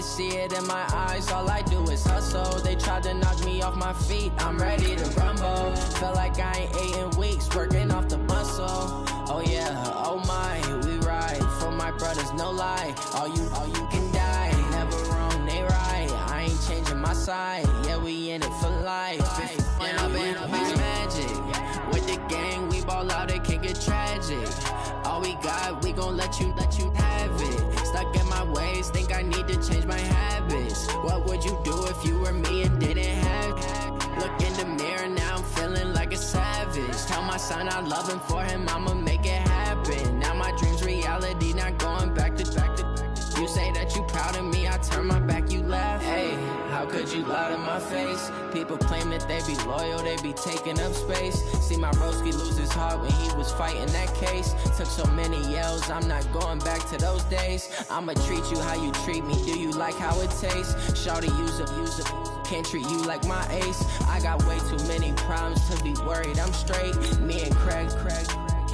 see it in my eyes, all I do is hustle. They tried to knock me off my feet, I'm ready to rumble. Feel like I ain't ate in weeks, working off the muscle. Oh yeah, oh my, we ride for my brothers, no lie. All you can die, never wrong, they right. I ain't changing my side, yeah, we in it for life. When up in magic, with the gang, we ball out, it can get tragic. All we got, we gon' let you have it. Stuck in my ways, think I need to change my habits. What would you do if you were me and didn't have it? Look in the mirror, now I'm feeling like a savage. Tell my son I love him, for him I'ma make it happen. Now my dream's reality, not going back to. You say that you proud of me, I turn my back, you laugh. Hey, how could you lie to my face? People claim that they be loyal, they be taking up space. See my broski lose his heart when he was fighting that case. Took so many yells, I'm not going back to those days. I'ma treat you how you treat me, do you like how it tastes? Shawty, use a can't treat you like my ace. I got way too many problems to be worried, I'm straight. Me and Craig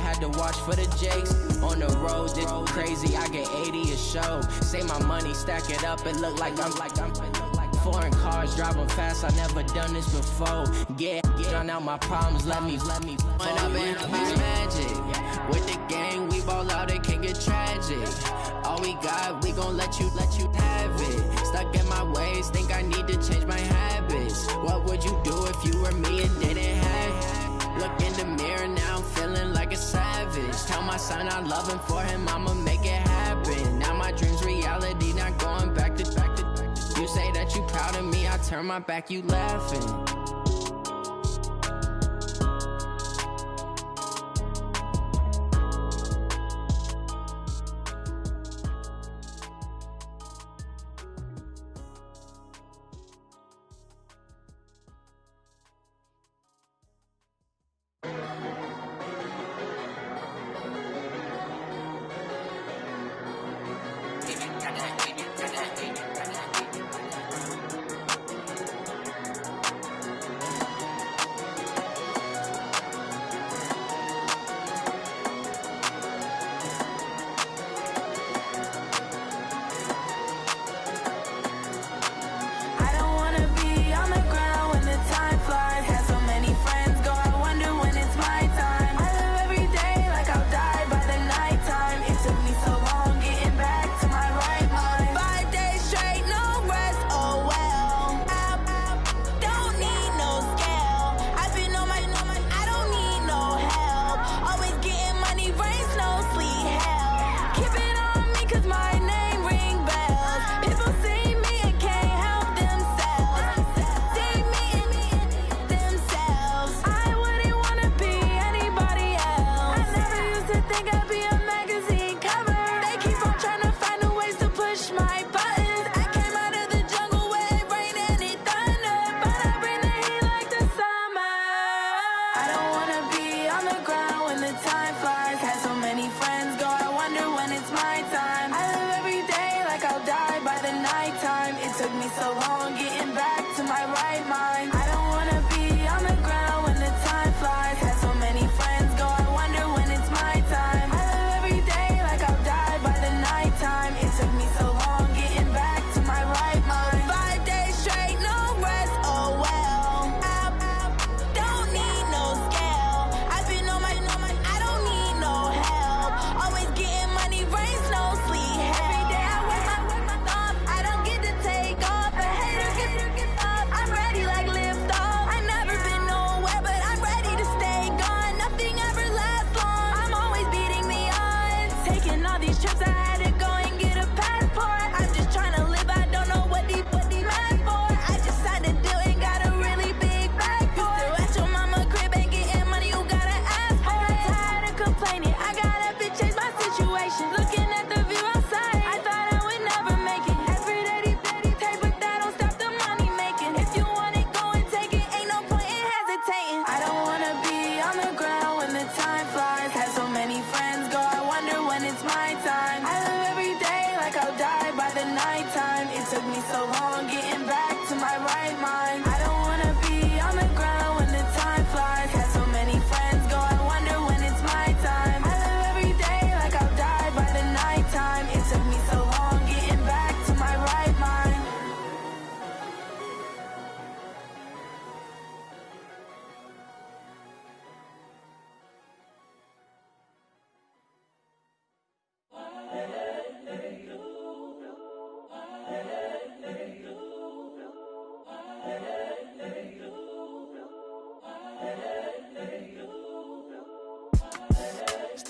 had to watch for the jakes. On the road, it's crazy, I get 80 a show. Say my money, stack it up, it look like I'm foreign cars, driving fast, I never done this before. Get on out my problems, let me When up in magic, with the gang, we ball out, it can get tragic. All we got, we gon' let you have it. Stuck in my ways, think I need to change my habits. What would you do if you were me and didn't have it? Look in the mirror, now I'm feeling like a savage. Tell my son I love him, for him I'ma make it happen. Now my dream's reality, not going back to. You say that you proud of me, I turn my back, you laughing.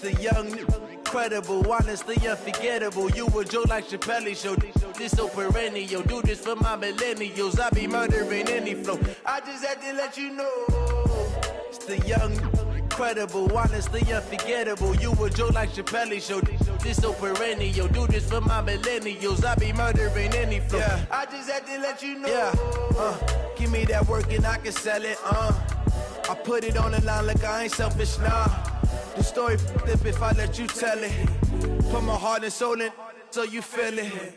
The young, incredible, honestly unforgettable. You a joke like Chappelle Show. This so perennial. Do this for my millennials. I be murdering any flow. I just had to let you know. It's the young, incredible, honestly unforgettable. You a joke like Chappelle Show. This so perennial. Do this for my millennials. I be murdering any flow. Yeah. I just had to let you know. Yeah. Give me that work and I can sell it. I put it on the line like I ain't selfish, nah. The story flip if I let you tell it. Put my heart and soul in so you feel it.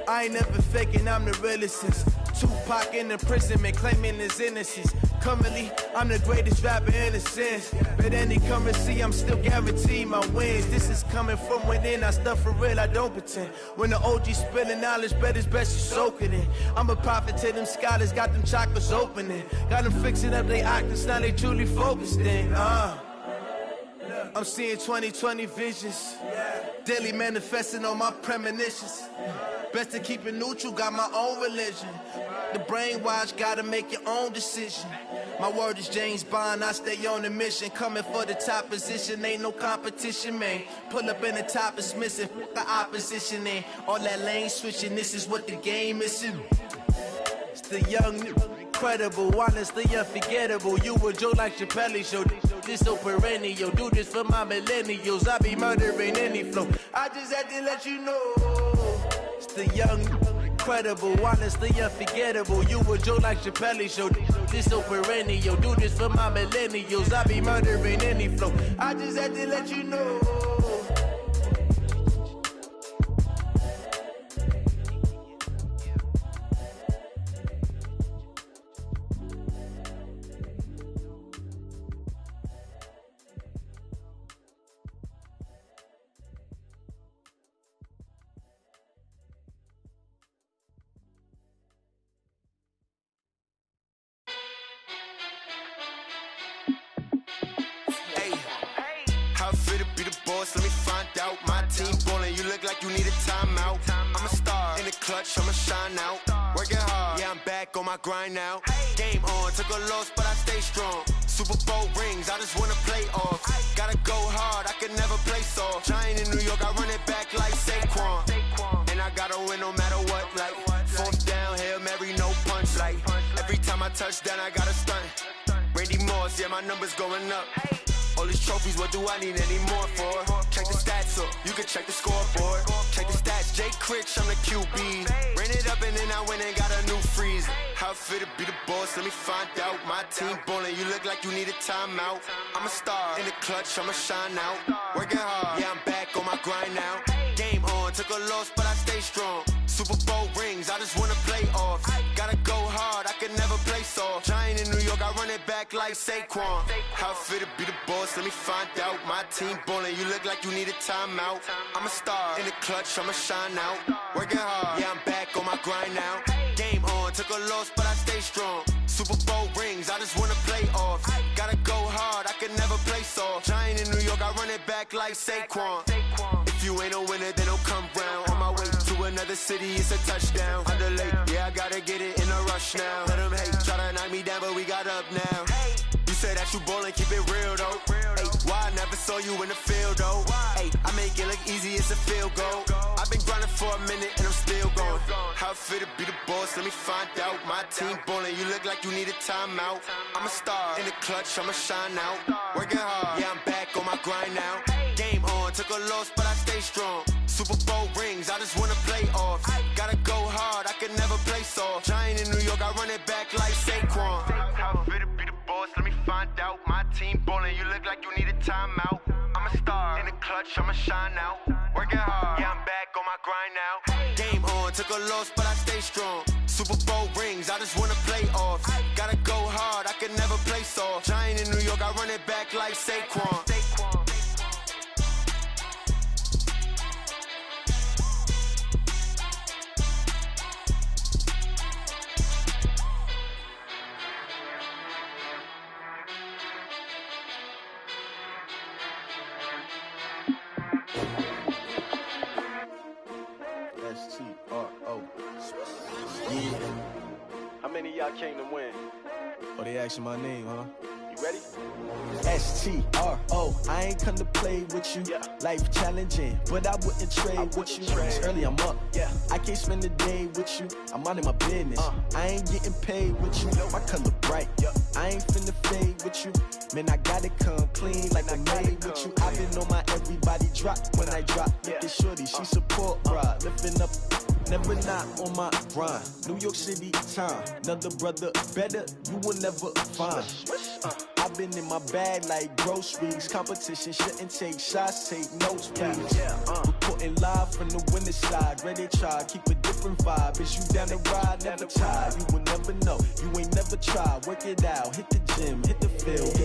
I ain't never faking, I'm the realest since Tupac in imprisonment, claiming his innocence. Currently, I'm the greatest rapper in a sense. But any currency, I'm still guaranteed my wins. This is coming from within, I stuff for real, I don't pretend. When the OG spilling knowledge, bet it's best you soak it in. I'm a prophet to them scholars, got them chakras opening. Got them fixing up they octaves, now they truly focused in. I'm seeing 2020 visions, daily manifesting on my premonitions. Best to keep it neutral, got my own religion. The brainwash, gotta make your own decision. My word is James Bond, I stay on the mission. Coming for the top position, ain't no competition, man. Pull up in the top, it's missing, the opposition in. All that lane switching, this is what the game is. It's the young, incredible, honestly unforgettable. You a joke like Chappelle Show. This so perennial. Do this for my millennials. I be murdering any flow. I just had to let you know. It's the young, incredible, honestly unforgettable. You a joke like Chappelle Show. This so perennial. Do this for my millennials. I be murdering any flow. I just had to let you know. Let me find out. My team ballin', you look like you need a timeout. I'm a star in the clutch, I'ma shine out. Working hard, yeah, I'm back on my grind now. Game on, took a loss, but I stay strong. Super Bowl rings, I just wanna play off. Gotta go hard, I can never play soft. Giant in New York, I run it back like Saquon. And I gotta win no matter what, like fourth down, Hail Mary, no punch. Like every time I touch down, I gotta stunt. Randy Moss, yeah, my numbers going up. All these trophies, what do I need any more for? Check the stats up, you can check the scoreboard. Check the stats, Jay Critch, I'm the QB. Ran it up and then I went and got a new freeze. How fit to be the boss, let me find out. My team ballin', you look like you need a timeout. I'm a star in the clutch, I'ma shine out. Working hard, yeah, I'm back on my grind now. Game on, took a loss, but I stay strong. Super Bowl rings, I just wanna play off. Gotta go hard, I can never play soft. Giant in New York, I run it back like Saquon. How fit to be the boss, let me find out. My team ballin', you look like you need a timeout. I'm a star in the clutch, I'ma shine out. Working hard, yeah, I'm back on my grind now. Game on, took a loss, but I stay strong. Super Bowl rings, I just wanna play off. Gotta go hard, I can never play soft. Giant in New York, I run it back like Saquon. If you ain't a winner, then don't come round. On my way to another city, it's a touchdown. Underlay, yeah, I gotta get it in a rush now. Let them hate, try to knock me down, but we got up now. You said that you ballin', keep it real though. Ay, why I never saw you in the field though? Ay, I make it look easy, it's a field goal. I've been grinding for a minute and I'm still going. How fit to be the boss, let me find out. My team ballin', you look like you need a timeout. I'm a star in the clutch, I'ma shine out. Working hard, yeah, I'm back on my grind now. Game on, took a loss, but I stay strong. Super Bowl rings, I just wanna play off. Gotta go hard, I can never play soft. Giant in New York, I run it back like Saquon. How fit to be the boss, let me find out. My team ballin', you look like you need a timeout. I'm a star in the clutch, I'ma shine out. Working hard, yeah, I'm back on my grind now. Game on, took a loss, but I stay strong. Super Bowl rings, I just wanna play off. Gotta go hard, I can never play soft. Giant in New York, I run it back like Saquon. S-T-R-O. Yeah. How many of y'all came to win? Oh, they asking my name, huh? You ready? STRO, I ain't come to play with you. Life challenging, but I wouldn't trade with you. It's early, I'm up. I can't spend the day with you. I'm out of my business. I ain't getting paid with you. My color bright. I ain't finna fade with you. Man, I gotta come clean like I made with you. I've been on my everybody drop when I drop. Look at shorty, she support ride. Lifting up, never not on my grind. New York City time, another brother better you will never find. I've been in my bag like groceries. Competition shouldn't take shots, take notes, please. Reporting live from the winning side. Ready to try, keep a different vibe. Is you down the ride, never tired. You will never know, you ain't never tried. Work it out, hit the gym, hit the field.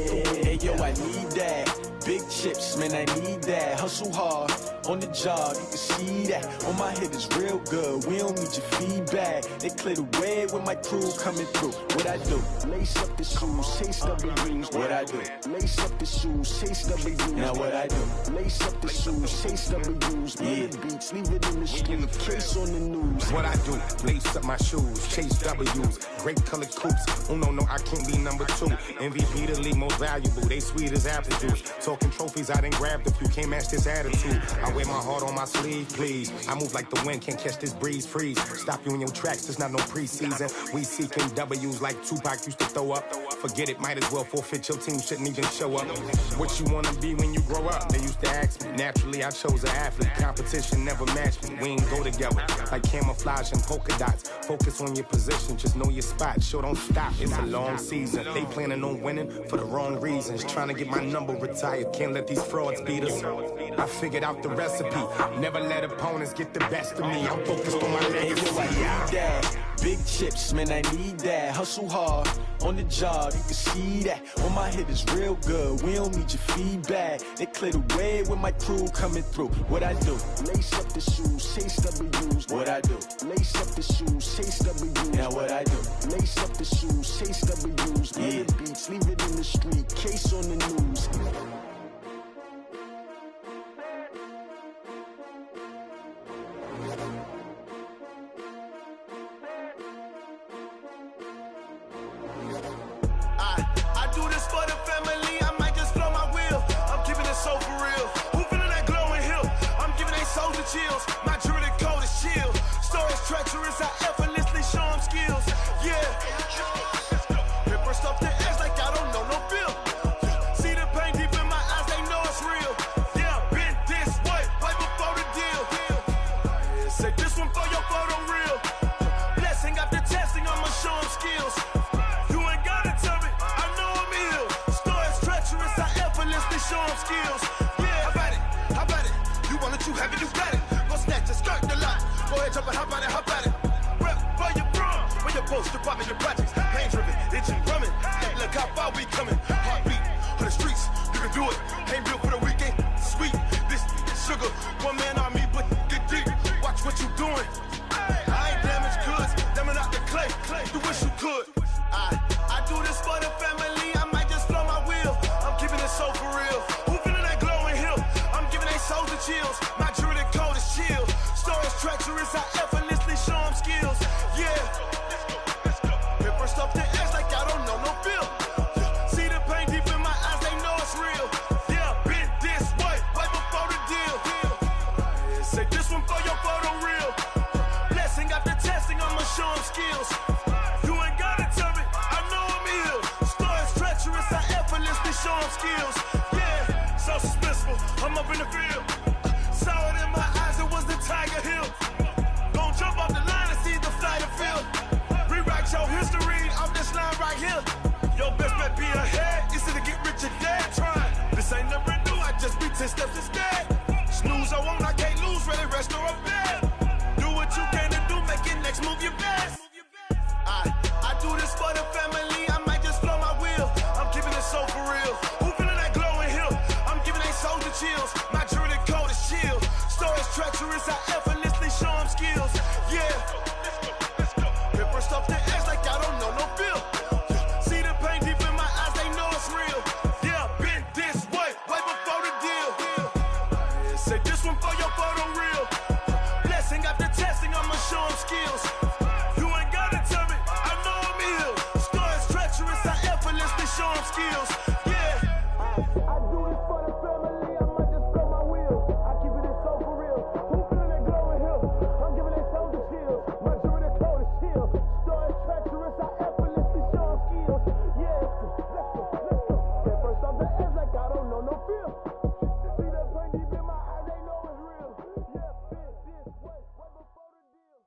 Hey yo, I need that. Big chips, man, I need that. Hustle hard, on the job, you can see that. On my head is real good, we don't need your feedback. They clear the way with my crew coming through. What I do? Lace up the shoes, chase W's. What I do? Lace up the shoes, chase W's. Now what I do? Lace up the shoes, chase W's. The beats, leave it in the street, case on the news. What I do? Lace up my shoes, chase W's. Great colored coops. Oh no, I can't be number 2. MVP the league most valuable. They sweet as apple juice. Talking trophies, I done grabbed a few. Can't match this attitude. I wear my heart on my sleeve, please. I move like the wind, can't catch this breeze, freeze. Stop you in your tracks, there's not no preseason. We seeking W's like Tupac used to throw up. Forget it, might as well forfeit, your team shouldn't even show up. What you wanna be when you grow up? They used to ask me. Naturally, I chose an athlete. Competition never matched me. We ain't go together like camouflage and polka dots. Focus on your position, just know your spot. Sure, don't stop, it's a long season. They planning on winning for the wrong reasons. Trying to get my number retired, can't let these frauds beat us. I figured out the recipe. Never let opponents get the best of me. I'm focused on my legacy. I need that. Big chips, man, I need that. Hustle hard, on the job, you can see that. On my head is real good, we don't need your feedback. They clear the way with my crew coming through. What I do? Lace up the shoes, chase W's. What I do? Lace up the shoes, chase W's. Now what I do? Lace up the shoes, chase W's. The beats, leave it in the street, case on the news. I do this for the family, I might just blow my wheel. I'm keeping it so for real. Who feeling that glowing hill? I'm giving they souls the chills. My jewelry code is chill. Stories treacherous, I effortlessly show them skills. Yeah. Hit burst off the edge like I don't know no feel. See the pain deep in my eyes, they know it's real. Yeah, been this way, right before the deal. Say this one for your photo real. Blessing after testing, I'ma show them skills. You ain't gotta tell me, I know I'm ill. Stories treacherous, I effortlessly show them skills. Yeah, how about it? You want it, you have it, you got it. Go snatch it, skirt the lot. Go ahead, jump it, how about it? Rep for your brum, for your poster, popping your projects. Pain driven, itching, drumming. Look how far we coming. Heartbeat on the streets, you can do it. Ain't built for the weekend, sweet. This sugar, one man army, but get deep. Watch what you doing. I ain't damaged goods, damn out the clay. You wish you could. I do this for the family, I might just blow my wheel. I'm keeping it so for real. Who feeling that glowing hill? I'm giving they souls the chills. My jewelry code is chill. Stories treacherous, I effortlessly show them skills. Yeah. Hit first off the edge like I don't know no feel. See the pain deep in my eyes, they know it's real. Yeah, been this way, right before the deal. Say this one for your photo real. Blessing after testing, I'ma show them skills. You ain't gotta tell me, I know I'm ill. Stories treacherous, I effortlessly show them skills. Yeah, so suspenseful, I'm up in the field. Saw it in my eyes, it was the Tiger Hill. Gon' jump off the line and see the flight of field. Rewrite your history off this line right here. Your best bet be ahead, easy to get rich or dead. Trying, this ain't never new, I just be 10 steps instead. Snooze I won't, I can't lose, ready, rest or up bed. Do what you can to do, make it next move your best. I do this for the family, I might just blow my wheel. I'm keeping it so for real. Who feeling that glowing hill? I'm giving they souls the chills. My jewelry chill. I'm giving they soldier chills. Merger with a cold as chill. Story treacherous, I effortlessly show them skills. Yeah, let's go. At first off the edge like I don't know no feel. See the pain deep in my eyes, they know it's real. Yeah, this way before the deal.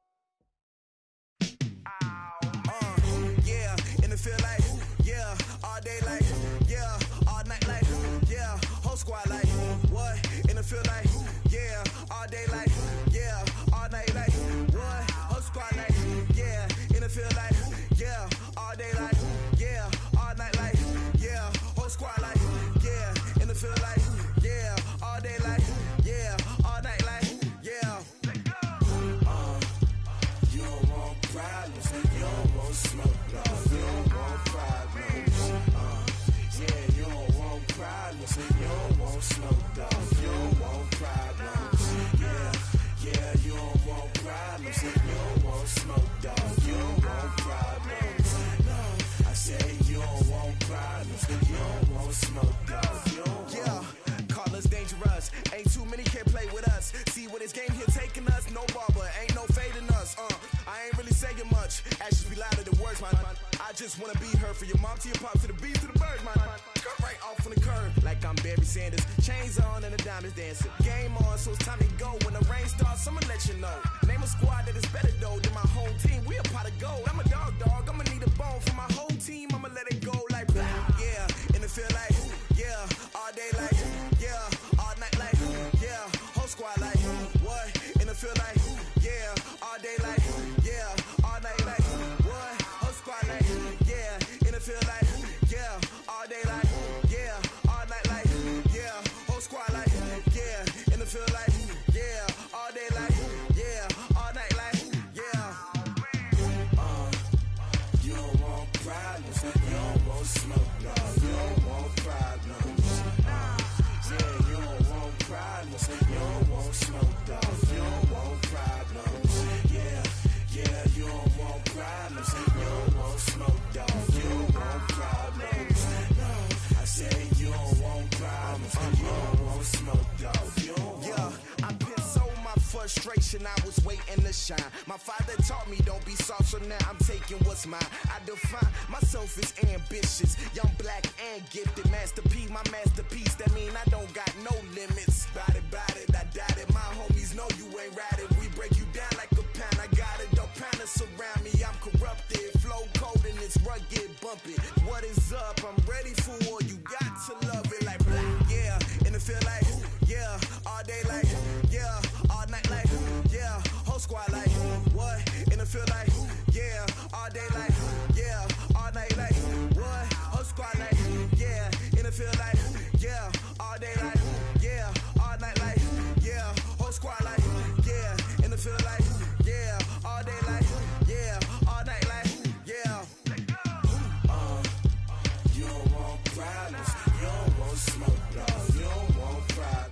Yeah, and it feel like, yeah, all day like, yeah, all night like, yeah, whole squad like, what? And it feel like, yeah, all day like, yeah, all night like, what? Whole squad like, yeah, and it feel like, yeah, all day like, yeah, all night like, yeah, whole squad like, yeah, and it feel like, yeah, all day like, yeah, all night like, yeah. You don't want problems, you don't want smoke, no, you don't want problems. Yeah, you don't want problems, you don't want smoke, dog, you don't want problems. Yeah, you don't want problems, you don't want smoke, dog, you don't want problems. No, I say you don't want problems, you don't want smoke, dog, you don't want. Yeah, call us dangerous, ain't too many can play with us. See what this game here taking us, no barber, ain't no fading us. I ain't really saying much, actions be louder than words, man. I just wanna be heard from your mom to your pop to the beat to the birds, man. Cut right off on the curb, like I'm Barry Sanders. Chains on and the diamonds dancing. Game on, so it's time to go. When the rain starts, I'ma let you know. Name a squad that is better though than my whole team. We a pot of gold. I'm a dog, I'ma need a bone for my whole team. I'ma let it go like, yeah, and it feel like, yeah, all day like, yeah, all night like, yeah, whole squad like, what? And it feel like, yeah, all day like, yeah, all night like, what? Whole squad like, yeah, and it feel like, yeah, all day like, yeah, all night like, yeah, whole squad like, yeah, and it feel like, yeah, all day like, yeah, all night like, yeah. You don't want problems, you don't want smoke, no, you don't want problems. Yeah, you don't want problems, you don't want smoke, dog, you don't want problems. Yeah, you don't want problems, you don't want smoke, dog, you don't want problems. No, I say you don't want problems, you don't want smoke, dog, you don't want. Yeah, I been so my frustration, I was waiting to shine. My father taught me don't be soft, so now I'm taking what's mine. I define myself as ambitious, young, black, and gifted. Master P, my masterpiece, that mean I don't got no limits. Bout it, I doubt it. My homies know you ain't ratted. We break you down like a pound. I got it, don't pound us around me. I'm corrupted, flow cold and it's rugged, bumpy. What is up? I'm ready for war. You got to love it like black, yeah. And it feel like, yeah, all day like, yeah, all night like, yeah, whole squad like, what? And it feel like, yeah, all day like, yeah, all night like, what? Whole squad like, yeah, and it feel like, yeah, all day like, yeah, all night like, yeah, whole squad like, yeah, and it feel like, yeah, all day like, yeah, all night like, yeah. You don't want problems, you don't want smoke, no, you don't want problems.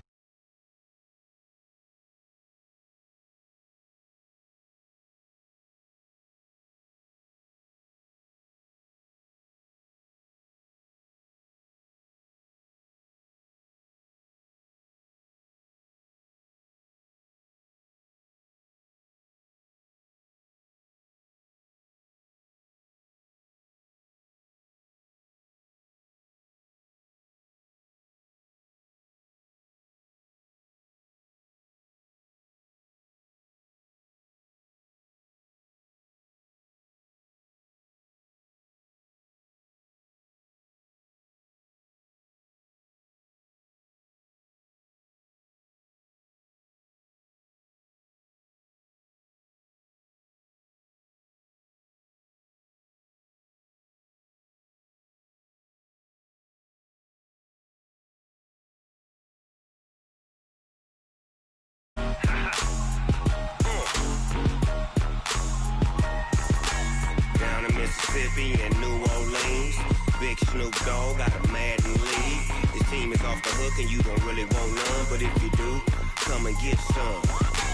Mississippi and New Orleans. Big Snoop Dogg got a Madden league. His team is off the hook and you don't really want none, but if you do, come and get some.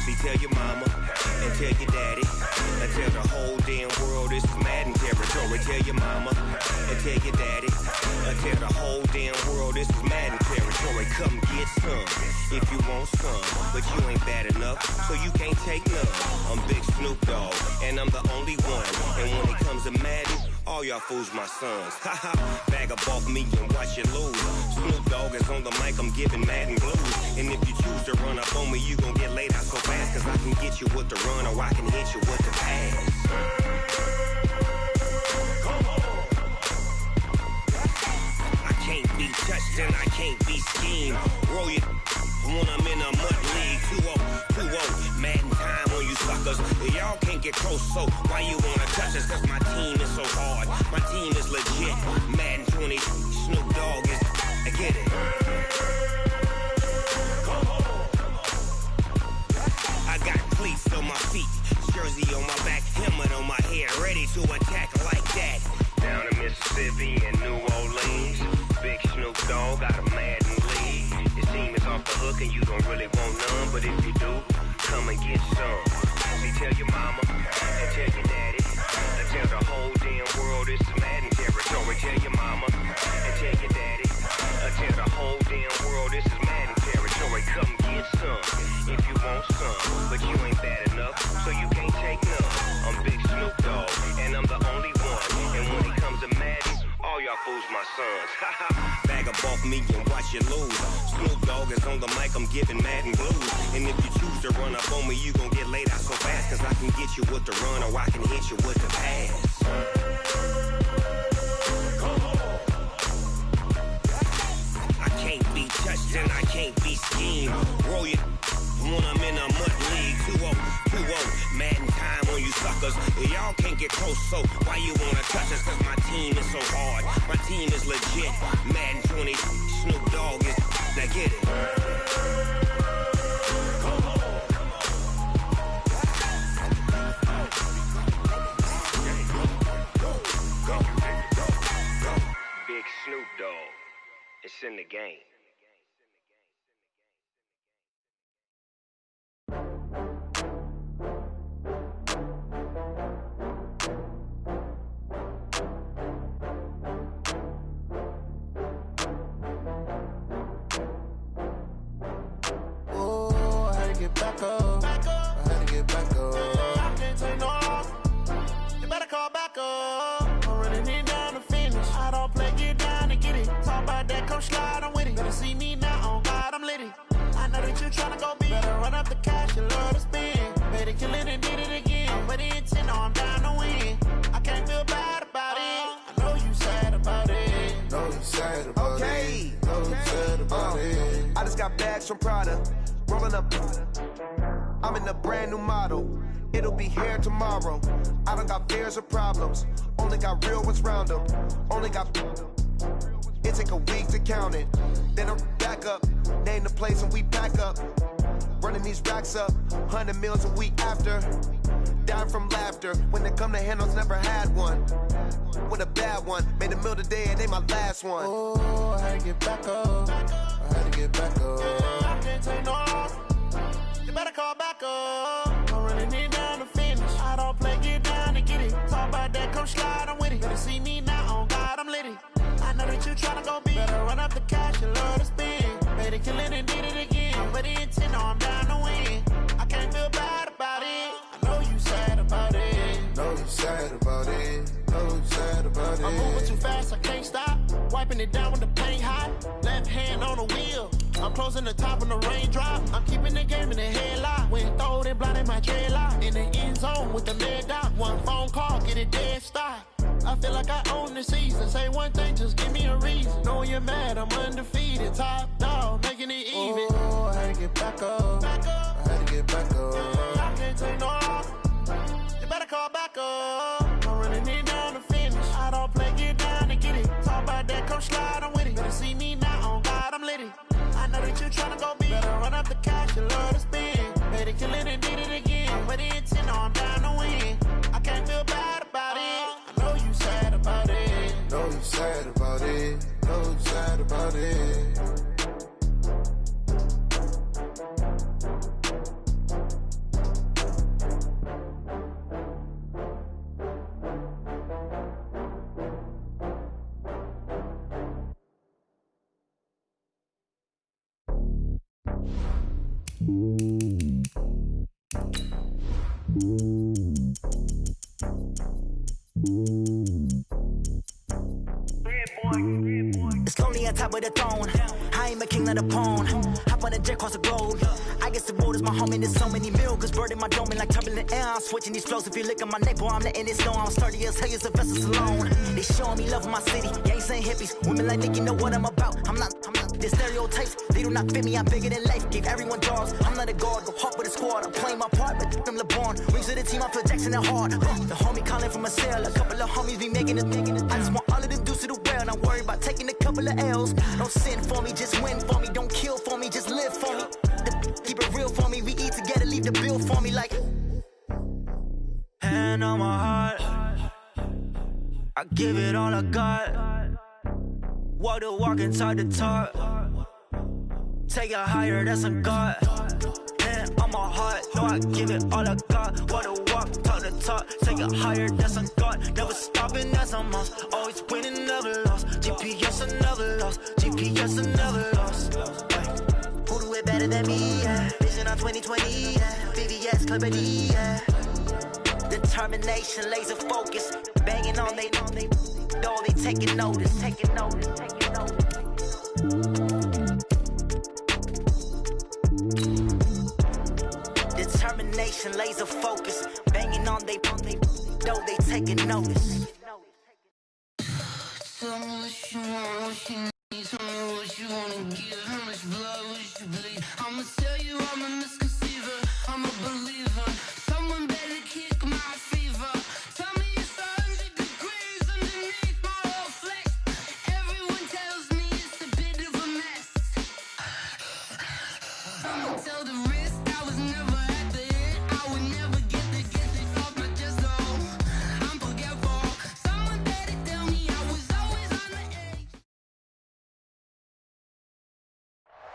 See, tell your mama and tell your daddy and tell the whole damn world this is Madden territory. Tell your mama and tell your daddy and tell the whole damn world this is Madden territory. Come get some if you want some, but you ain't bad enough, so you can't take none. I'm Big Snoop Dogg, and I'm the only one. And when it comes to Madden, all y'all fools my sons. Haha, bag up off me and watch you lose. Snoop Dogg is on the mic, I'm giving Madden blues. And if you choose to run up on me, you gon' get laid out so fast. Cause I can get you with the run or I can hit you with the pass. I can't be touched and I can't be schemed. Roll you when I'm in a mud league. 2-0, Madden time on you suckers. Y'all can't get close, so why you wanna touch us? Cause my team is so hard, my team is legit. Madden 20, Snoop Dogg is, I get it. I got cleats on my feet, jersey on my back, helmet on my head, ready to attack like that. Down in Mississippi and New Orleans, Big Snoop Dogg got a Madden league. Your team is off the hook and you don't really want none, but if you do, come and get some. See, tell your mama and tell your daddy and tell the whole damn world this is Madden territory. Tell your mama and tell your daddy and tell the whole damn world this is Madden territory. Come get some if you want some, but you ain't bad enough, so you can't take none. I'm Big Snoop Dogg, and I'm the only one. And when it comes to Madden, all y'all fools my sons. Bag up off me and watch you lose. Snoop Dogg is on the mic, I'm giving Madden blues. And if you choose to run up on me, you gon' get laid out so fast. Cause I can get you with the run or I can hit you with the pass. I can't be touched and I can't be schemed. Roll you when I'm in a mud league. 2-0, Madden time on you suckers. Y'all can't get close, so why you wanna touch us? Cause my team is so hard, my team is legit. Madden 20, Snoop Dogg is, now get it. Big Snoop Dogg, it's in the game. Back up. I had to get back up. I can't take no loss. You better call back up. I'm running it down to finish. I don't play, get down and get it. Talk about that, come slide, I'm with it. Better see me now, on God, I'm litty. I know that you tryna go big. Better run up the cash, you love to spend. Better kill it and did it again. But the intent, no, I'm down to win. I can't feel bad about it. I know you sad about it. Know you sad about it. Know you sad about it. I just got bags from Prada. Rolling up, I'm in a brand new model. It'll be here tomorrow. I don't got fears or problems. Only got real ones round them. Only got. It take a week to count it. Then I'm back up. Name the place and we pack up. Running these racks up. 100 meals a week after. Dying from laughter. When it come to handles, never had one. With a bad one. Made a meal today and they my last one. Oh, I had to get back up. I had to get back up. I can't take no loss. You better call back up. I'm running it down to finish. I don't play, get down and get it. Talk about that, come slide, I'm with it. Better see me now, on God, I'm litty. I know that you tryna go big. Better run up the cash, you love to spend. Better kill it and did it again. But the intent, no, I'm down to win. I can't feel bad about it. I know you sad about it. Know you sad about it. Know you sad about it. I'm moving too fast, I can't stop. Wiping it down with the paint hot. Left hand on the wheel. I'm closing the top on the raindrop. I'm keeping the game in the headlock. When throwed and blinded my dreadlock. In the end zone with the red dot. One phone call, get it dead stop. I feel like I own the season. Say one thing, just give me a reason. Knowing you're mad, I'm undefeated. Top dog, making it even. Oh, I had to get back up. I had to get back up. I can't take no loss. You better call back up. I'm running it down to finish. I don't play, get down and get it. Talk about that, come slide, I'm with it. Better see me now, on God, I'm litty. I know that you tryna go big. Better run up the cash, you love to spend. Better kill it and did it again. But the intent, no, I'm down to win. I can't feel bad about it. I know you sad about it. Know you sad about it. Know you sad about it. It's lonely on top of the throne. I ain't a king of the pawn. Hop on a jet across the globe. I guess the road is my home and there's so many miracles burning my dome like turbulent air. I'm switching these flows. If you look at my neck, boy, I'm letting it snow. I'm sturdy as hell as the vessels alone. They showing me love in my city. Gang saying hippies. Women like Nick, you know what I'm about. I'm not the stereotypes. They do not fit me. I'm bigger than life. Gave everyone jaws. I'm not a guard. Go hard with a squad. I'm playing my part, but I'm LeBron. Rings to the team. I feel Jackson and hard. The homie calling from a cell. A couple of homies be making it. I just want all of them dudes to the well. Not worry about taking a couple of L's. Don't sin for me, just win for me. Don't kill for me, just live for me. Keep it real for me. We eat together, leave the bill for me like. Hand on my heart, I give it all I got. Walk the walk and talk the talk. Take it higher, that's a God. Hand on my heart, no, I give it all I got. Walk the walk, talk the talk. Take it higher, that's a God. Never stopping, that's a must. Always winning, never lost. GPS, I never lost. GPS, I never lost. Who do it better than me? Yeah. Vision on 2020. Yeah. VVS, Clarity. Yeah. Determination, laser focus. Banging on they door, they taking notice. Taking notice. Taking notice. Determination, laser focus. Banging on they door, they taking notice. Tell me what you want, what you need. Tell me what you wanna give. How much blood would you bleed? I'ma tell you I'm a misconceiver. I'm a believer. Someone better kick my fever. Tell me it's 100 degrees underneath my whole flesh. Everyone tells me it's a bit of a mess. I'ma tell the risk I was never at the end. I would never get it off my chest though. I'm forgetful. Someone better tell me I was always on the edge.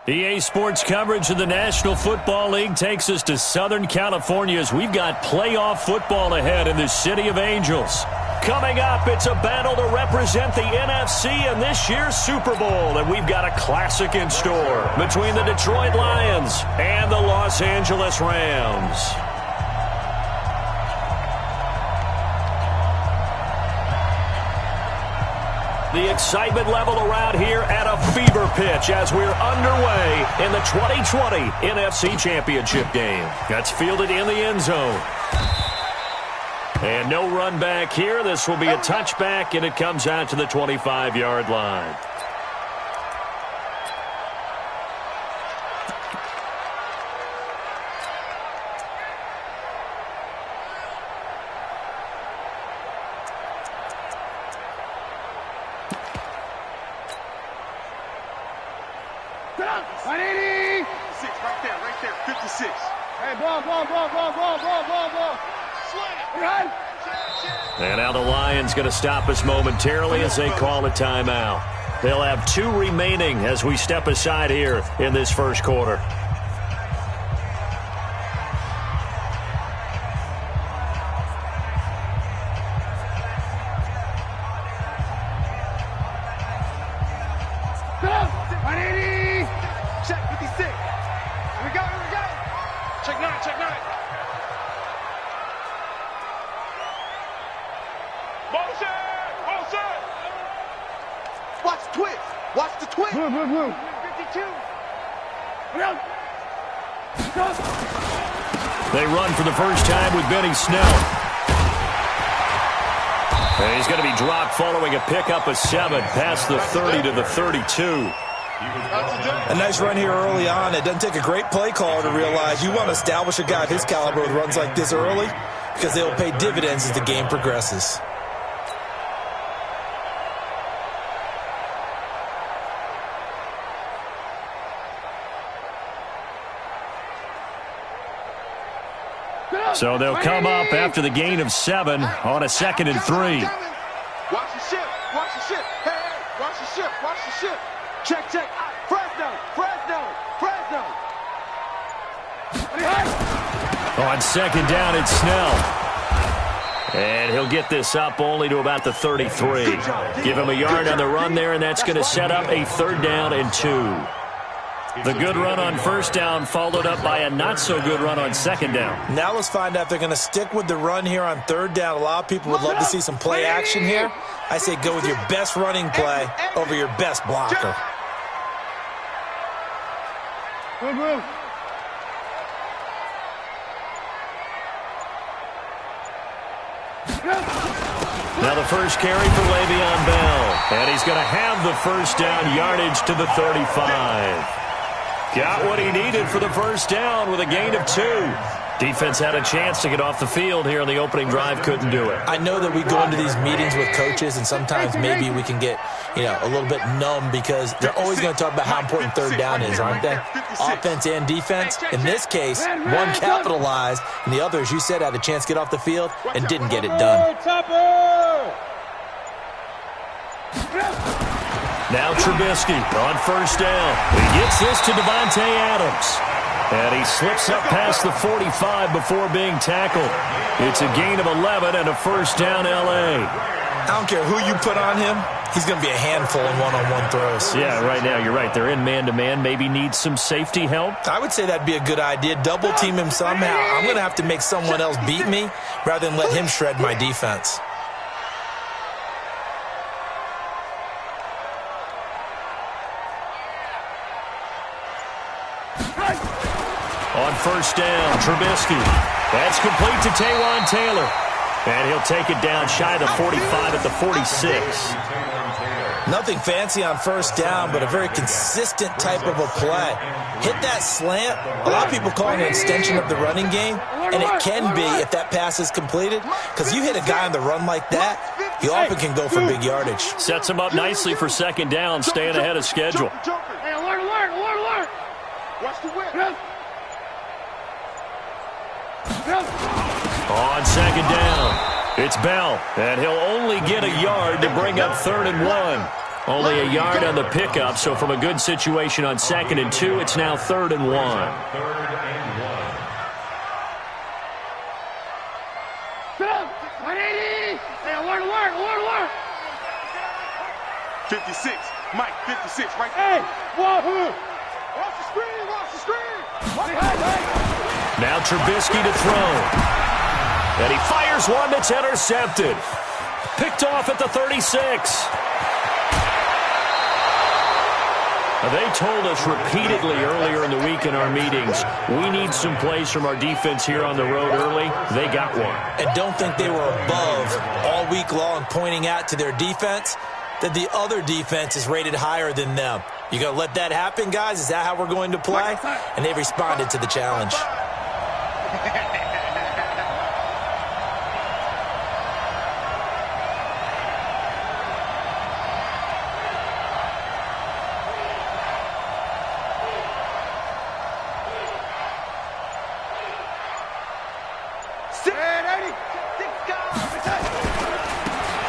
EA Sports coverage of the National Football League takes us to Southern California as we've got playoff football ahead in the City of Angels. Coming up, it's a battle to represent the NFC in this year's Super Bowl, and we've got a classic in store between the Detroit Lions and the Los Angeles Rams. The excitement level around here at a fever pitch as we're underway in the 2020 NFC Championship game. That's fielded in the end zone. And no run back here. This will be a touchback, and it comes out to the 25-yard line. And now the Lions going to stop us momentarily as they call a timeout. They'll have 2 remaining as we step aside here in this first quarter. Check 56. Here we go. Check 9. Motion! Watch the twist. Watch the twist. 52. They run for the first time with Benny Snell. And he's going to be dropped following a pickup of 7 past the 30 to the 32. A nice run here early on. It doesn't take a great play caller to realize you want to establish a guy of his caliber with runs like this early because they will pay dividends as the game progresses. So they'll come up after the gain of 7 on a 2nd and 3. Watch the ship. Hey, watch the ship. Check. Fresno. On 2nd down, it's Snell. And he'll get this up only to about the 33. Give him a yard on the run there, and that's going to set up a 3rd down and 2. The good run on first down followed up by a not-so-good run on second down. Now let's find out if they're going to stick with the run here on third down. A lot of people would love to see some play action here. I say go with your best running play over your best blocker. Now the first carry for Le'Veon Bell. And he's going to have the first down, yardage to the 35. Got what he needed for the first down with a gain of 2. Defense had a chance to get off the field here on the opening drive, couldn't do it. I know that we go into these meetings with coaches, and sometimes maybe we can get, a little bit numb because they're always going to talk about how important third down is, aren't they? Offense and defense. In this case, one capitalized, and the other, as you said, had a chance to get off the field and didn't get it done. Now Trubisky on first down. He gets this to Devontae Adams. And he slips up past the 45 before being tackled. It's a gain of 11 and a first down L.A. I don't care who you put on him. He's going to be a handful in one-on-one throws. Yeah, right now you're right. They're in man-to-man. Maybe needs some safety help. I would say that'd be a good idea. Double team him somehow. I'm going to have to make someone else beat me rather than let him shred my defense. On first down, Trubisky. That's complete to Taywan Taylor. And he'll take it down shy of the 45 at the 46. Nothing fancy on first down, but a very consistent type of a play. Hit that slant. A lot of people call it an extension of the running game, and it can be if that pass is completed, because you hit a guy on the run like that, he often can go for big yardage. Sets him up nicely for second down, staying ahead of schedule. Hey, alert. Watch the whip. On second down, it's Bell, and he'll only get a yard to bring up 3rd and 1. Only a yard on the pickup, so from a good situation on 2nd and 2, it's now 3rd and 1. 56, Mike, 56, right there. Hey, watch the screen. Now Trubisky to throw. And he fires one that's intercepted. Picked off at the 36. They told us repeatedly earlier in the week in our meetings, we need some plays from our defense here on the road early. They got one. And don't think they were above all week long pointing out to their defense that the other defense is rated higher than them. You going to let that happen, guys? Is that how we're going to play? And they've responded to the challenge.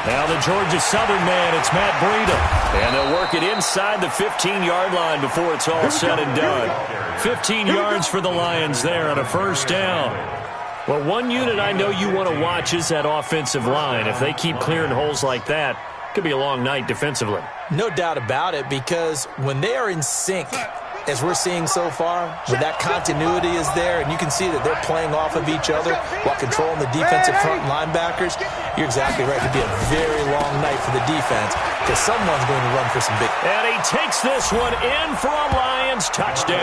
Now the Georgia Southern man, it's Matt Breida. And they'll work it inside the 15-yard line before it's all said and done. 15 yards for the Lions there on a first down. Well, one unit I know you want to watch is that offensive line. If they keep clearing holes like that, it could be a long night defensively. No doubt about it, because when they are in sync, as we're seeing so far, when that continuity is there, and you can see that they're playing off of each other while controlling the defensive front linebackers, you're exactly right. It could be a very long night for the defense because someone's going to run for some big. And he takes this one in for a Lions touchdown.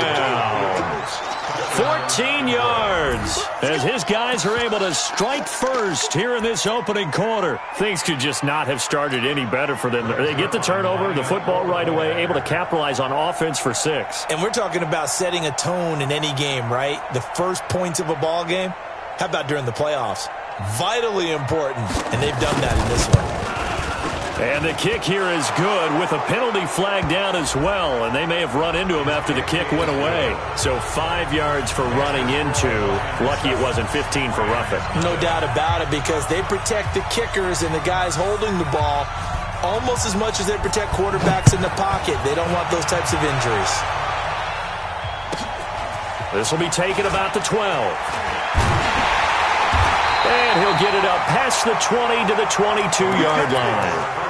14 yards as his guys are able to strike first here in this opening quarter. Things could just not have started any better for them. They get the turnover, the football right away, able to capitalize on offense for 6. And we're talking about setting a tone in any game, right? The first points of a ball game. How about during the playoffs? Vitally important, and they've done that in this one. And the kick here is good with a penalty flag down as well, and they may have run into him after the kick went away. So 5 yards for running into. Lucky it wasn't 15 for roughing. No doubt about it, because they protect the kickers and the guys holding the ball almost as much as they protect quarterbacks in the pocket. They don't want those types of injuries. This will be taken about the 12. And he'll get it up past the 20 to the 22-yard line.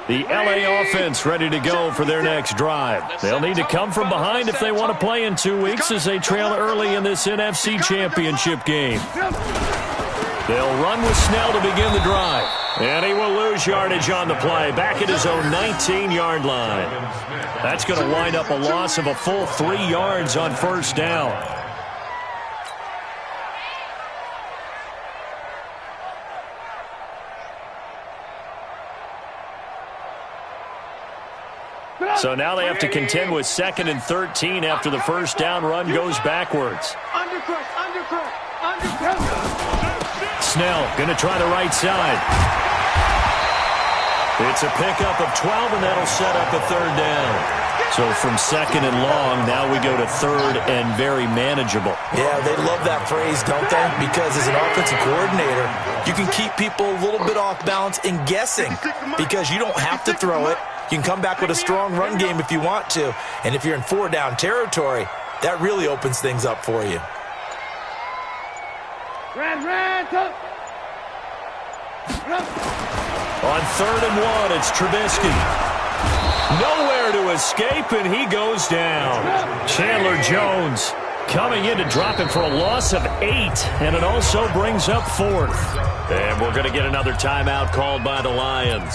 The LA offense ready to go for their next drive. They'll need to come from behind if they want to play in 2 weeks as they trail early in this NFC Championship game. They'll run with Snell to begin the drive. And he will lose yardage on the play, back at his own 19-yard line. That's going to wind up a loss of a full 3 yards on first down. So now they have to contend with 2nd and 13 after the first down run goes backwards. Snell going to try the right side. It's a pickup of 12, and that'll set up a 3rd down. So from 2nd and long, now we go to 3rd and very manageable. Yeah, they love that phrase, don't they? Because as an offensive coordinator, you can keep people a little bit off balance and guessing because you don't have to throw it. You can come back with a strong run game if you want to. And if you're in 4-down territory, that really opens things up for you. On 3rd and 1, it's Trubisky. Nowhere to escape, and he goes down. Chandler Jones coming in to drop him for a loss of 8, and it also brings up 4th. And we're going to get another timeout called by the Lions.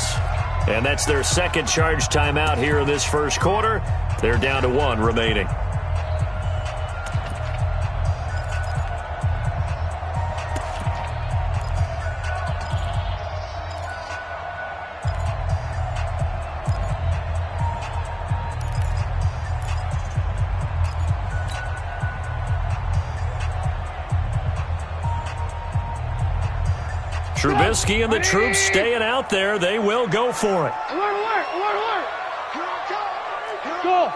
And that's their 2nd charge timeout here in this first quarter. They're down to 1 remaining. Trubisky and the troops staying out there. They will go for it. Alert. Go.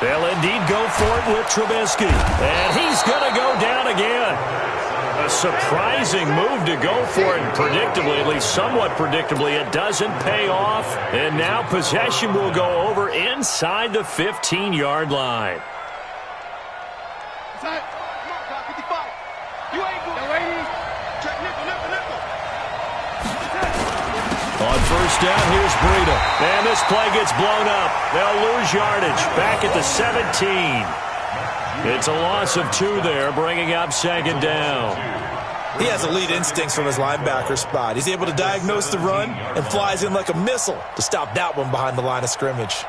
They'll indeed go for it with Trubisky. And he's going to go down again. A surprising move to go for it, and predictably, at least somewhat predictably, it doesn't pay off. And now possession will go over inside the 15-yard line. On first down, here's Breida. And this play gets blown up. They'll lose yardage back at the 17. It's a loss of 2 there, bringing up 2nd down. He has elite instincts from his linebacker spot. He's able to diagnose the run and flies in like a missile to stop that one behind the line of scrimmage.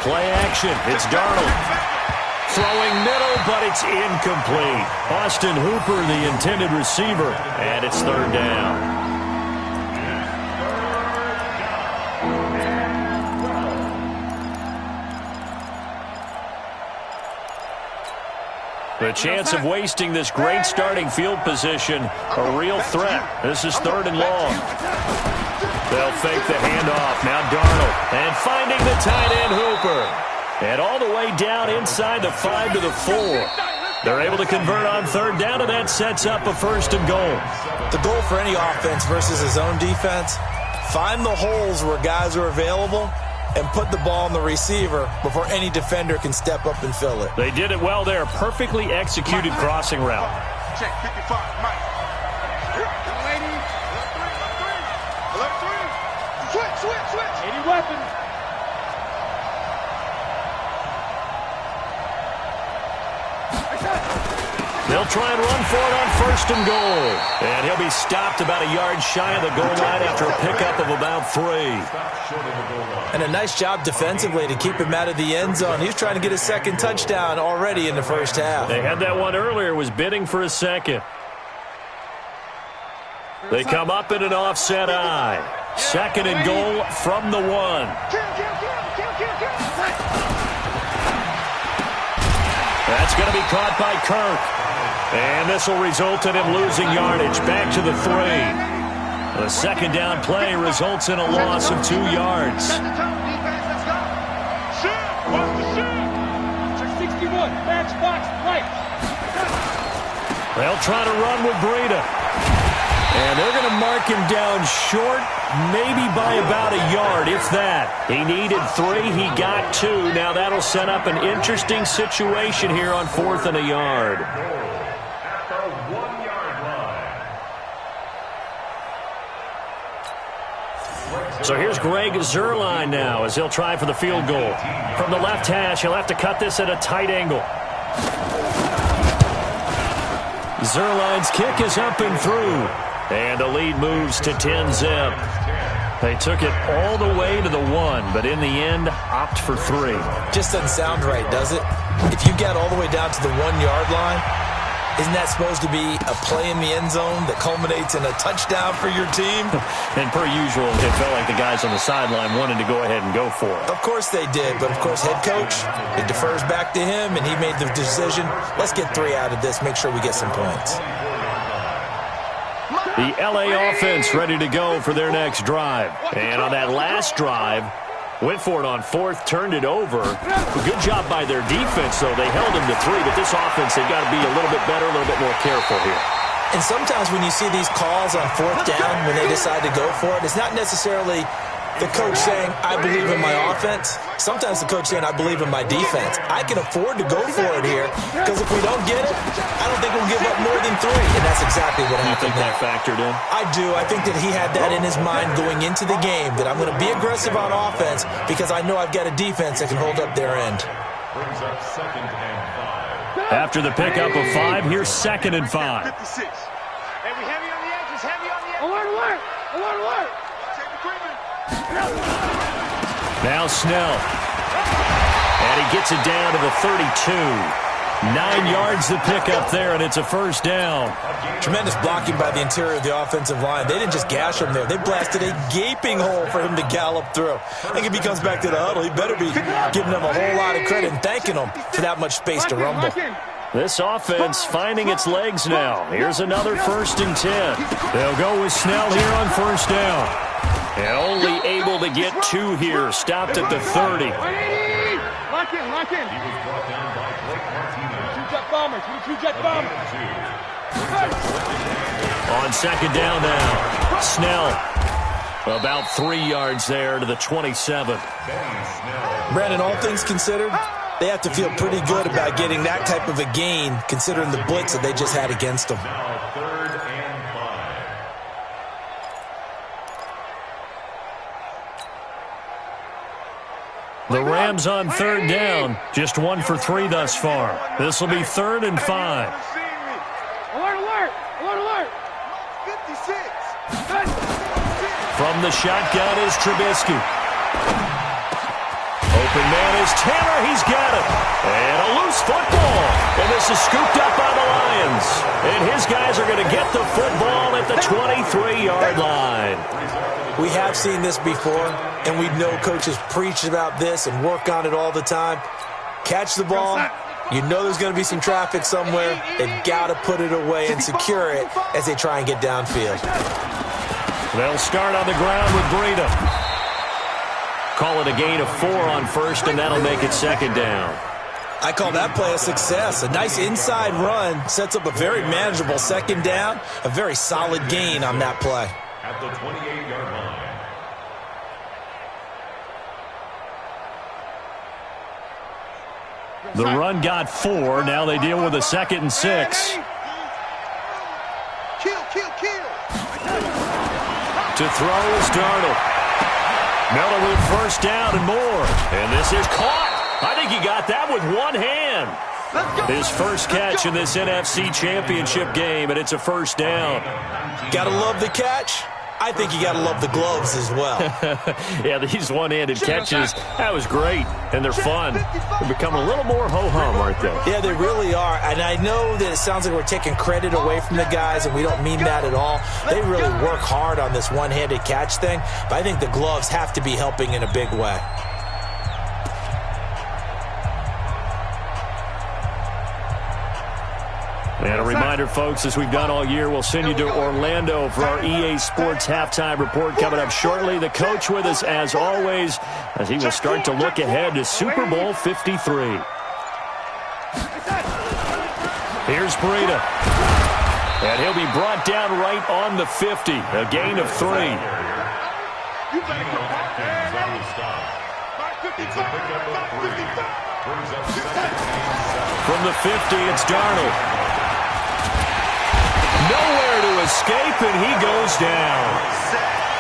Play action. It's Darnold. Throwing middle, but it's incomplete. Austin Hooper, the intended receiver, and it's 3rd down. The chance of wasting this great starting field position, a real threat. This is 3rd and long. They'll fake the handoff. Now Darnold. And finding the tight end, Hooper. And all the way down inside the 5 to the 4. They're able to convert on 3rd down, and that sets up a 1st and goal. The goal for any offense versus his own defense, find the holes where guys are available and put the ball on the receiver before any defender can step up and fill it. They did it well there. Perfectly executed crossing route. Check 55, Mike. Switch. Any weapons. They'll try and run for it on 1st and goal. And he'll be stopped about a yard shy of the goal line after a pickup of about 3. And a nice job defensively to keep him out of the end zone. He's trying to get his 2nd touchdown already in the first half. They had that one earlier, was bidding for a 2nd. They come up in an offset eye. 2nd and goal from the 1. That's going to be caught by Kirk. And this will result in him losing yardage back to the 3. The second down play results in a loss of 2 yards. Set the tone, defense, let's go. Shoot! What's the shoot? Check 61, matchbox, light. They'll try to run with Breida. And they're going to mark him down short, maybe by about a yard, if that. He needed 3, he got 2. Now that'll set up an interesting situation here on 4th and a yard. So here's Greg Zuerlein now as he'll try for the field goal. From the left hash, he'll have to cut this at a tight angle. Zuerlein's kick is up and through. And the lead moves to 10-zip. They took it all the way to the 1, but in the end, opt for 3. Just doesn't sound right, does it? If you get all the way down to the 1-yard line, isn't that supposed to be a play in the end zone that culminates in a touchdown for your team? And per usual, it felt like the guys on the sideline wanted to go ahead and go for it. Of course they did, but of course head coach, it defers back to him, and he made the decision, let's get 3 out of this, make sure we get some points. The LA offense ready to go for their next drive. And on that last drive, went for it on 4th, turned it over. Good job by their defense, though. They held them to 3, but this offense, they've got to be a little bit better, a little bit more careful here. And sometimes when you see these calls on 4th down, when they decide to go for it, it's not necessarily the coach saying, I believe in my offense. Sometimes the coach saying, I believe in my defense. I can afford to go for it here because if we don't get it, I don't think we'll give up more than 3. And that's exactly what happened. You think that factored in? I do. I think that he had that in his mind going into the game, that I'm going to be aggressive on offense because I know I've got a defense that can hold up their end. Brings up 2nd and 5. After the pickup of 5, here's 2nd and 5. 56. Hey, we heavy on the edges, heavy on the edges. Alert, alert! Alert, alert! Take the agreement. Now Snell. And he gets it down to the 32. 9 yards to pick up there, and it's a first down. Tremendous blocking by the interior of the offensive line. They didn't just gash him there. They blasted a gaping hole for him to gallop through. I think if he comes back to the huddle, he better be giving them a whole lot of credit and thanking them for that much space to rumble. This offense finding its legs now. Here's another 1st and 10. They'll go with Snell here on 1st down. And only able to get 2 here. Stopped at the 30. Lock in, lock in. He was brought down by Blake Martinez. 2 jet bombers, 2 jet bombers. On 2nd down now. Snell. About 3 yards there to the 27. Brandon, all things considered, they have to feel pretty good about getting that type of a gain considering the blitz that they just had against them. Now 3rd and 5. The Rams on 3rd down. Just 1 for 3 thus far. This will be 3rd and 5. Alert, alert! Alert, alert! 56! From the shotgun is Trubisky. Open man is Taylor. He's got it. And a loose football. And this is scooped up by the Lions. And his guys are going to get the football at the 23-yard line. We have seen this before, and we know coaches preach about this and work on it all the time. Catch the ball. You know there's going to be some traffic somewhere. They've got to put it away and secure it as they try and get downfield. They'll start on the ground with Breida. Call it a gain of 4 on 1st, and that'll make it 2nd down. I call that play a success. A nice inside run sets up a very manageable 2nd down. A very solid gain on that play. At the 28-yard line. The run got 4. Now they deal with a 2nd and 6. Kill, kill, kill. To throw is Darnold. Miller with 1st down and more. And this is caught. I think he got that with one hand. His first catch in this NFC Championship game, and it's a 1st down. Gotta love the catch. I think you gotta love the gloves as well. Yeah, these one-handed catches, that was great, and they're fun. They're becoming a little more ho-hum, aren't they? Yeah, they really are, and I know that it sounds like we're taking credit away from the guys, and we don't mean that at all. They really work hard on this one-handed catch thing, but I think the gloves have to be helping in a big way. And a reminder, folks, as we've done all year, we'll send you to Orlando for our EA Sports halftime report coming up shortly. The coach with us, as always, as he will start to look ahead to Super Bowl 53. Here's Breida. And he'll be brought down right on the 50. A gain of 3. From the 50, it's Darnold. Nowhere to escape, and he goes down.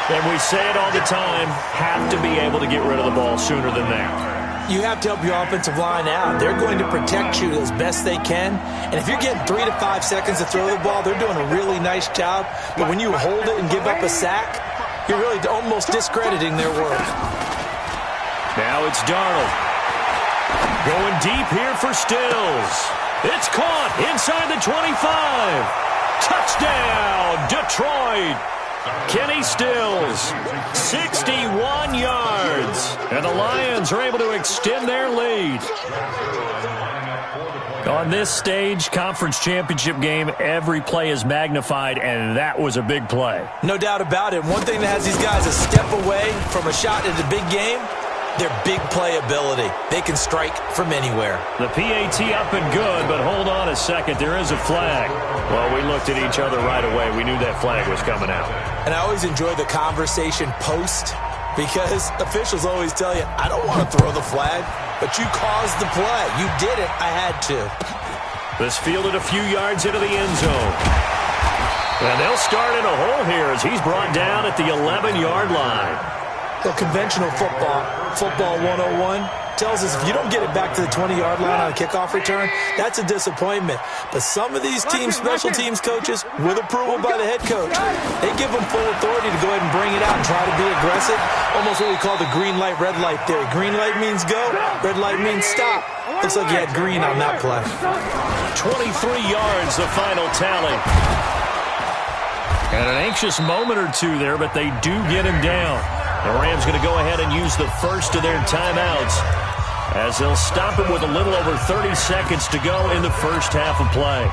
And we say it all the time, have to be able to get rid of the ball sooner than that. You have to help your offensive line out. They're going to protect you as best they can. And if you're getting 3 to 5 seconds to throw the ball, they're doing a really nice job. But when you hold it and give up a sack, you're really almost discrediting their work. Now it's Darnold. Going deep here for Stills. It's caught inside the 25. Touchdown, Detroit. Kenny Stills, 61 yards. And the Lions are able to extend their lead. On this stage, conference championship game, every play is magnified, and that was a big play. No doubt about it. One thing that has these guys a step away from a shot in the big game, their big play ability. They can strike from anywhere. The PAT up and good, but hold on a second. There is a flag. Well, we looked at each other right away. We knew that flag was coming out. And I always enjoy the conversation post because officials always tell you, I don't want to throw the flag, but you caused the play. You did it. I had to. This fielded a few yards into the end zone. And they'll start in a hole here as he's brought down at the 11-yard line. The conventional football 101, tells us if you don't get it back to the 20-yard line on a kickoff return, that's a disappointment. But some of these teams, special teams coaches, with approval by the head coach, they give them full authority to go ahead and bring it out and try to be aggressive. Almost what we call the green light, red light theory. Green light means go, red light means stop. Looks like you had green on that play. 23 yards, the final tally. And an anxious moment or two there, but they do get him down. The Rams going to go ahead and use the first of their timeouts as they'll stop it with a little over 30 seconds to go in the first half of play.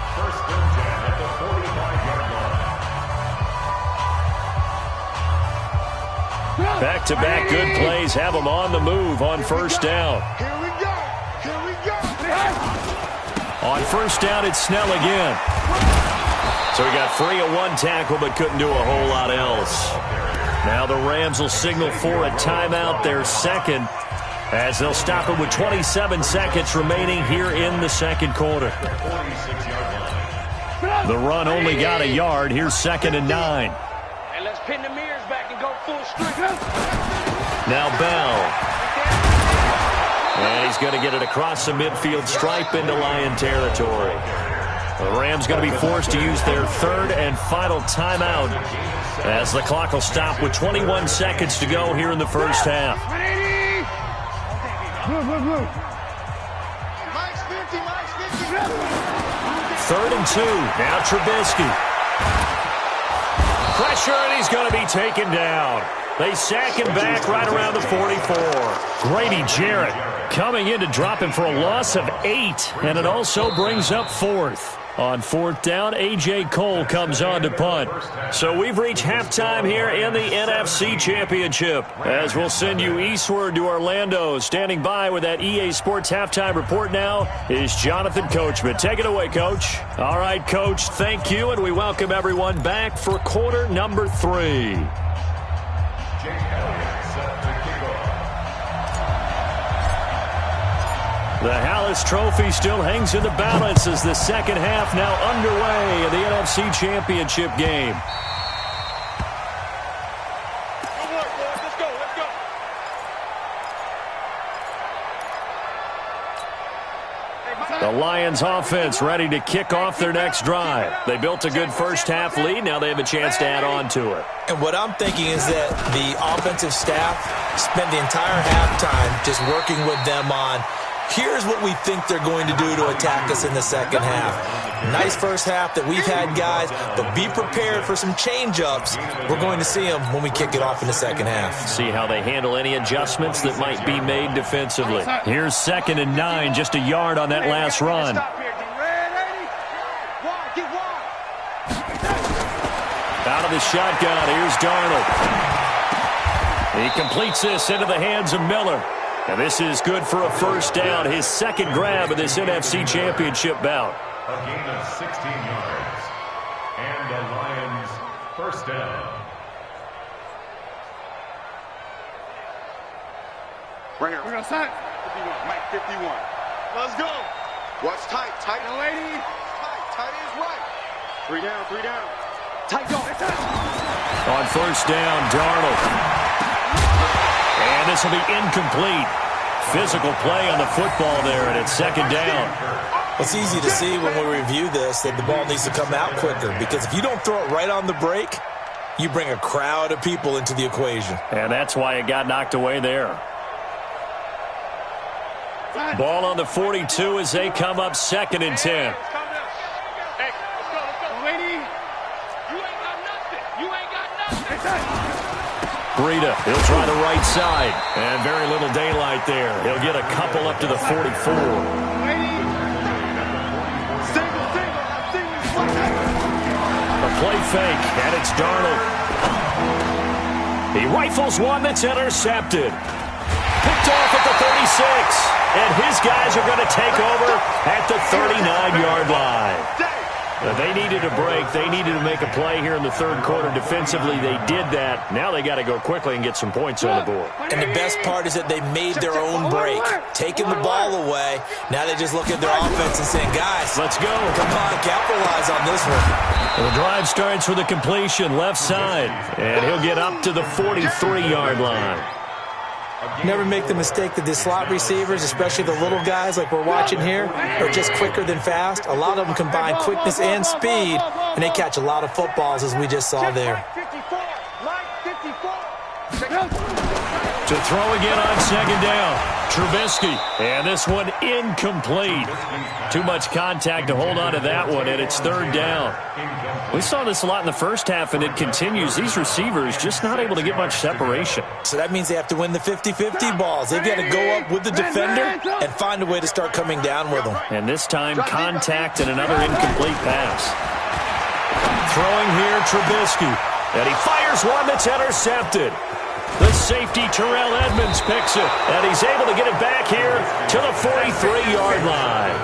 Back-to-back good plays have them on the move on first down. On first down, it's Snell again. So he got free of one tackle but couldn't do a whole lot else. Now the Rams will signal for a timeout, their second, as they'll stop it with 27 seconds remaining here in the second quarter. The run only got a yard. Here's 2nd and 9. And let's pin the mirrors back and go full strength. Now Bell. And he's going to get it across the midfield stripe into Lion territory. The Rams going to be forced to use their third and final timeout as the clock will stop with 21 seconds to go here in the first half. 3rd and 2. Now Trubisky. Pressure, and he's going to be taken down. They sack him back right around the 44. Grady Jarrett coming in to drop him for a loss of 8, and it also brings up 4th. On 4th down, A.J. Cole comes on to punt. So we've reached halftime here in the NFC Championship. As we'll send you eastward to Orlando. Standing by with that EA Sports halftime report now is Jonathan Coachman. Take it away, Coach. All right, Coach, thank you, and we welcome everyone back for quarter number 3. The Hallis Trophy still hangs in the balance as the second half now underway in the NFC Championship game. Let's go. The Lions offense ready to kick off their next drive. They built a good first half lead. Now they have a chance to add on to it. And what I'm thinking is that the offensive staff spent the entire halftime just working with them on here's what we think they're going to do to attack us in the second half. Nice first half that we've had, guys, but be prepared for some change-ups. We're going to see them when we kick it off in the second half. See how they handle any adjustments that might be made defensively. Here's 2nd and 9, just a yard on that last run. Stop here, D. Red 80. 1, of the shotgun. Here's Darnold. He completes this into the hands of Miller. And this is good for a first down, his second grab of this NFC Championship bout. A gain of 16 yards. And the Lions first down. Right here. We're going to start. 51. Mike, 51. Let's go. Watch tight. Tight, lady. Tight. Tight is right. 3 down. 3 down. Tight, go. On first down, Darnold. And this will be incomplete. Physical play on the football there, and it's second down. It's easy to see when we review this that the ball needs to come out quicker, because if you don't throw it right on the break, you bring a crowd of people into the equation. And that's why it got knocked away there. Ball on the 42 as they come up 2nd and 10. Breida, he'll try the right side. And very little daylight there. He'll get a couple up to the 44. A play fake, and it's Darnold. He rifles one that's intercepted. Picked off at the 36. And his guys are going to take over at the 39-yard line. They needed a break. They needed to make a play here in the third quarter. Defensively, they did that. Now they got to go quickly and get some points on the board. And the best part is that they made their own break, taking the ball away. Now they just look at their offense and saying, guys, let's go. Come on, capitalize on this one. The drive starts with a completion left side, and he'll get up to the 43-yard line. Never make the mistake that the slot receivers, especially the little guys like we're watching here, are just quicker than fast. A lot of them combine quickness and speed, and they catch a lot of footballs, as we just saw there. To throw again on second down, Trubisky. And this one incomplete. Too much contact to hold on to that one, and it's third down. We saw this a lot in the first half, and it continues. These receivers just not able to get much separation. So that means they have to win the 50-50 balls. They've got to go up with the defender and find a way to start coming down with them. And this time, contact and another incomplete pass. Throwing here, Trubisky. And he fires one that's intercepted. The safety, Terrell Edmonds, picks it. And he's able to get it back here to the 43-yard line.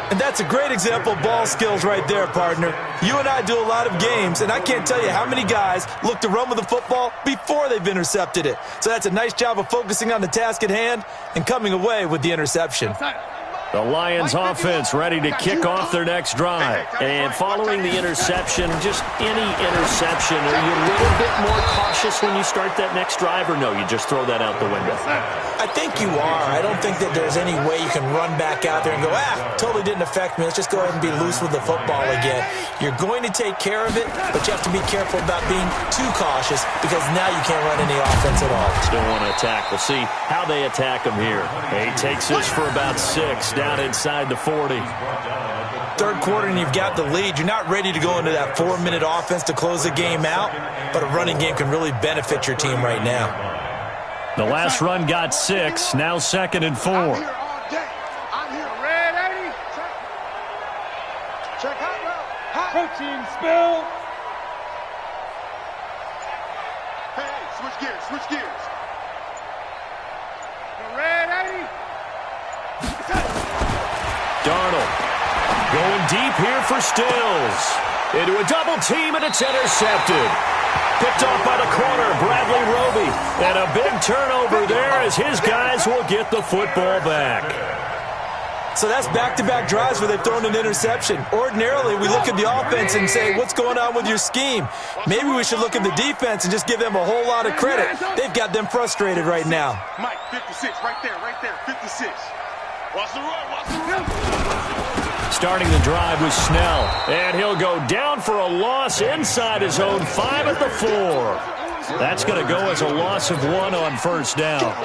And that's a great example of ball skills right there, partner. You and I do a lot of games, and I can't tell you how many guys look to run with the football before they've intercepted it. So that's a nice job of focusing on the task at hand and coming away with the interception. The Lions offense ready to kick off their next drive. And following the interception, just any interception, are you a little bit more cautious when you start that next drive, or no, you just throw that out the window? I think you are. I don't think that there's any way you can run back out there and go, totally didn't affect me. Let's just go ahead and be loose with the football again. You're going to take care of it, but you have to be careful about being too cautious, because now you can't run any offense at all. Still want to attack. We'll see how they attack him here. He takes this for about 6. Down inside the 40. Third quarter and you've got the lead. You're not ready to go into that 4-minute offense to close the game out, but a running game can really benefit your team right now. The last run got 6. Now 2nd and 4. I'm here. Red 80. Check hot route. Protein spill. Hey, switch gears. Switch gears. Red 80. Darnold going deep here for Stills. Into a double team, and it's intercepted. Picked off by the corner, Bradley Roby. And a big turnover there as his guys will get the football back. So that's back-to-back drives where they've thrown an interception. Ordinarily, we look at the offense and say, what's going on with your scheme? Maybe we should look at the defense and just give them a whole lot of credit. They've got them frustrated right now. Mike, 56, right there, 56. Watch the run, watch the run. Starting the drive with Snell. And he'll go down for a loss inside his own 5 at the 4. That's going to go as a loss of 1 on first down.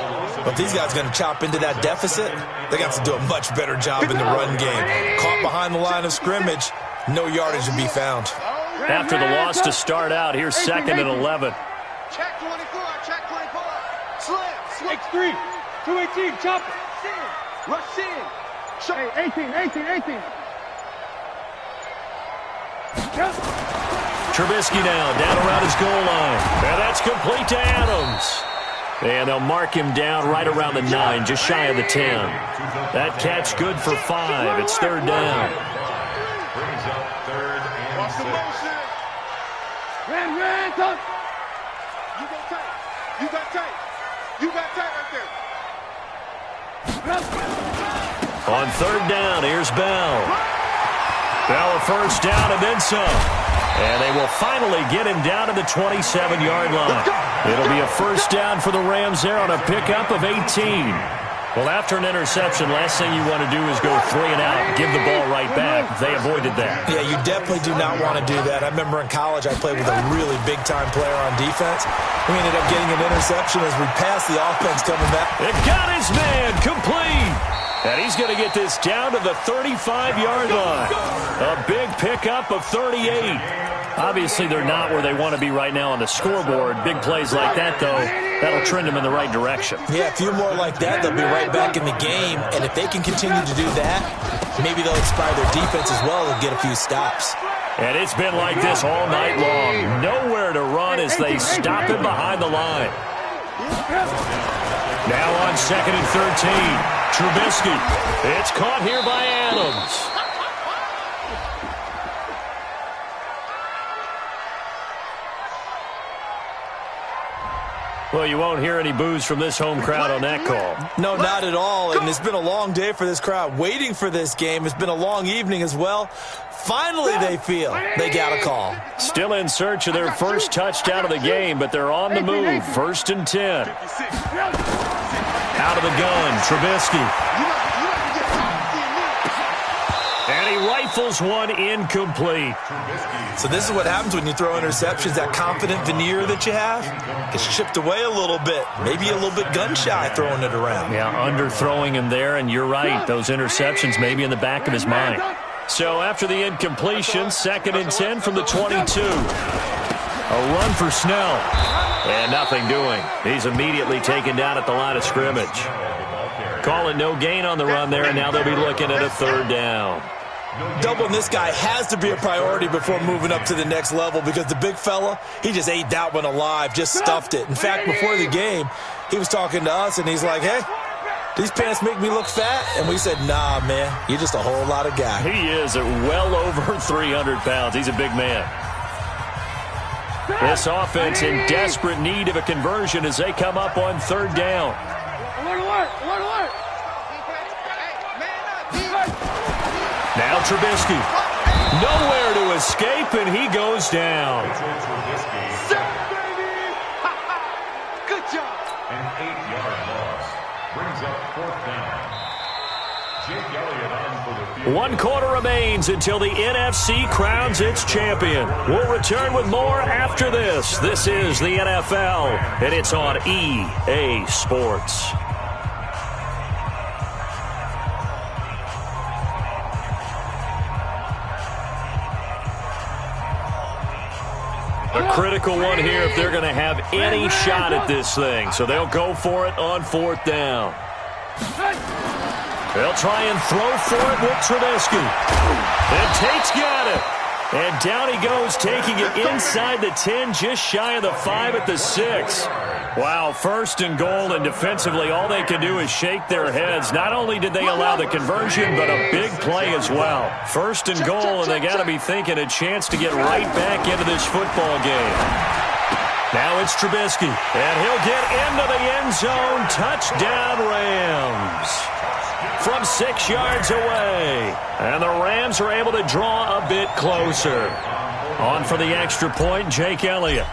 But if these guys are going to chop into that deficit, they got to do a much better job in the run game. Caught behind the line of scrimmage, no yardage to be found. After the loss to start out, here's 2nd and 11. Check 24, check 24. Slim, switch. X3, 218, chop it. Rush in. Hey, 18. Trubisky now down around his goal line. And that's complete to Adams. And they'll mark him down right around the 9, just shy of the 10. That catch good for 5. It's third down. Brings up third and 6. Ran, touch. You got tight. You got tight. You got tight right there. On third down, here's Bell. Bell a first down and then some. And they will finally get him down to the 27-yard line. It'll be a first down for the Rams there on a pickup of 18. Well, after an interception, last thing you want to do is go 3 and out and give the ball right back. They avoided that. Yeah, you definitely do not want to do that. I remember in college I played with a really big-time player on defense. We ended up getting an interception as we passed the offense coming back. It got his man complete. And he's going to get this down to the 35-yard line. A big pickup of 38. Obviously, they're not where they want to be right now on the scoreboard. Big plays like that, though, that'll trend them in the right direction. Yeah, a few more like that, they'll be right back in the game. And if they can continue to do that, maybe they'll inspire their defense as well and get a few stops. And it's been like this all night long. Nowhere to run as they stop him behind the line. Now on 2nd and 13, Trubisky. It's caught here by Adams. Well, you won't hear any boos from this home crowd on that call. No, not at all. And it's been a long day for this crowd waiting for this game. It's been a long evening as well. Finally, they feel they got a call. Still in search of their first touchdown of the game, but they're on the move. 1st and 10. Out of the gun, Trubisky. And he rifles one incomplete. So this is what happens when you throw interceptions. That confident veneer that you have gets chipped away a little bit. Maybe a little bit gun-shy throwing it around. Yeah, underthrowing him there, and you're right. Those interceptions may be in the back of his mind. So after the incompletion, 2nd and 10 from the 22. A run for Snell. And nothing doing. He's immediately taken down at the line of scrimmage. Call it no gain on the run there, and now they'll be looking at a third down. Doubling this guy has to be a priority before moving up to the next level because the big fella, he just ate that one alive, just stuffed it. In fact, before the game, he was talking to us, and he's like, hey, these pants make me look fat? And we said, nah, man, you're just a whole lot of guy. He is at well over 300 pounds. He's a big man. This offense in desperate need of a conversion as they come up on third down. Now Trubisky. Nowhere to escape, and he goes down. Good job. An 8-yard loss. Brings up 4th down. Jake Elliott on for the field. 1 quarter remains until the NFC crowns its champion. We'll return with more after this. This is the NFL, and it's on EA Sports. A critical one here if they're going to have any shot at this thing. So they'll go for it on 4th down. They'll try and throw for it with Trubisky. And Tate's got it. And down he goes, taking it inside the 10, just shy of the 5 at the 6. Wow, 1st and goal, and defensively all they can do is shake their heads. Not only did they allow the conversion, but a big play as well. 1st and goal, and they got to be thinking a chance to get right back into this football game. Now it's Trubisky, and he'll get into the end zone. Touchdown, Rams. From 6 yards away. And the Rams are able to draw a bit closer. On for the extra point, Jake Elliott.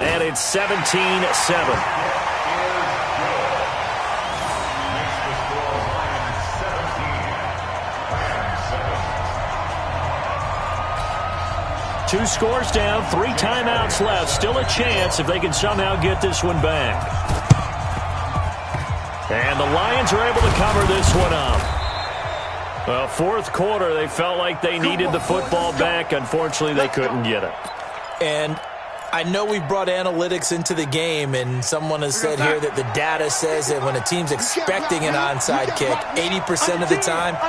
And it's 17-7. Two scores down, 3 timeouts left. Still a chance if they can somehow get this one back. And the Lions are able to cover this one up. Well, 4th quarter, they felt like they needed the football back. Unfortunately, they couldn't get it. And I know we brought analytics into the game, and someone has said here that the data says that when a team's expecting an onside kick, 80% of the time,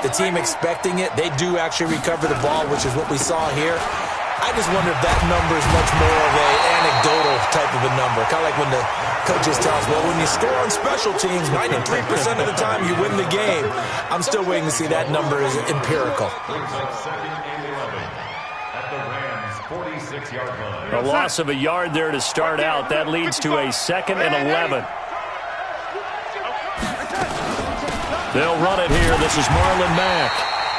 the team expecting it, they do actually recover the ball, which is what we saw here. I just wonder if that number is much more of an anecdotal type of a number. Kind of like when the coaches tell us, well, when you score on special teams, 93% of the time you win the game. I'm still waiting to see that number is empirical. A loss of a yard there to start out. That leads to a 2nd and 11. They'll run it here. This is Marlon Mack.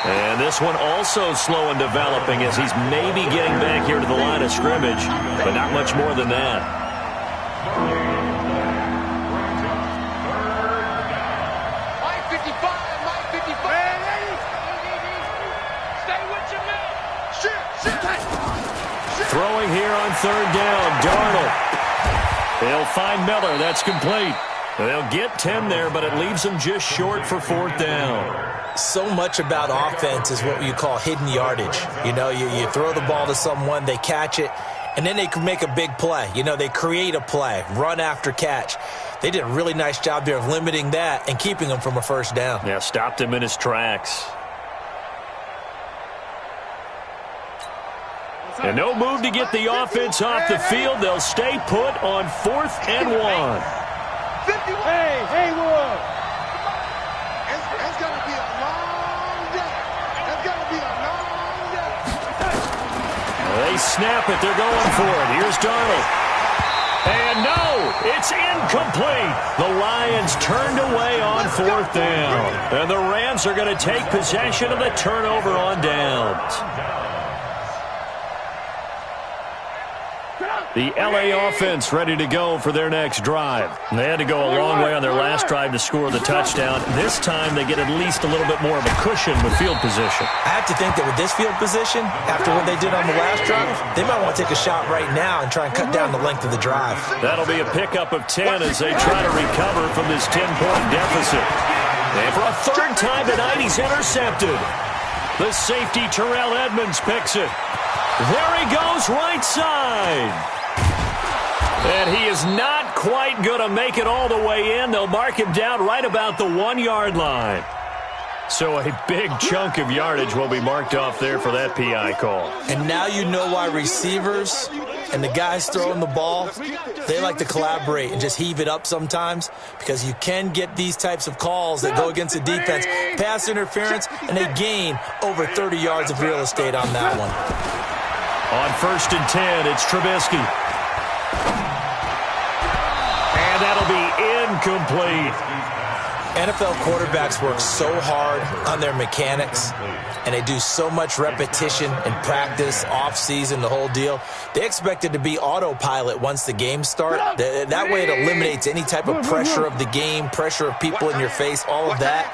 And this one also slow in developing as he's maybe getting back here to the line of scrimmage, but not much more than that. Throwing here on 3rd down, Darnold. They'll find Miller. That's complete. They'll get 10 there, but it leaves them just short for 4th down. So much about offense is what you call hidden yardage. You know, you throw the ball to someone, they catch it, and then they can make a big play. You know, they create a play, run after catch. They did a really nice job there of limiting that and keeping him from a 1st down. Yeah, stopped him in his tracks. And no move to get the offense off the field. They'll stay put on 4th and 1. Hey, Haywood! It's going to be a long day. It's going to be a long day. They snap it. They're going for it. Here's Darnold. And no, it's incomplete. The Lions turned away on 4th down. And the Rams are going to take possession of the turnover on downs. The LA offense ready to go for their next drive. They had to go a long way on their last drive to score the touchdown. This time they get at least a little bit more of a cushion with field position. I have to think that with this field position, after what they did on the last drive, they might want to take a shot right now and try and cut down the length of the drive. That'll be a pickup of 10 as they try to recover from this 10-point deficit. And for a 3rd time tonight, he's intercepted. The safety, Terrell Edmonds, picks it. There he goes, right side. And he is not quite going to make it all the way in. They'll mark him down right about the 1-yard line. So a big chunk of yardage will be marked off there for that PI call. And now you know why receivers and the guys throwing the ball, they like to collaborate and just heave it up sometimes, because you can get these types of calls that go against the defense, pass interference, and they gain over 30 yards of real estate on that one. On 1st and 10, it's Trubisky. And that'll be incomplete. NFL quarterbacks work so hard on their mechanics, and they do so much repetition and practice, off-season, the whole deal. They expect it to be autopilot once the games start. That way it eliminates any type of pressure of the game, pressure of people in your face, all of that.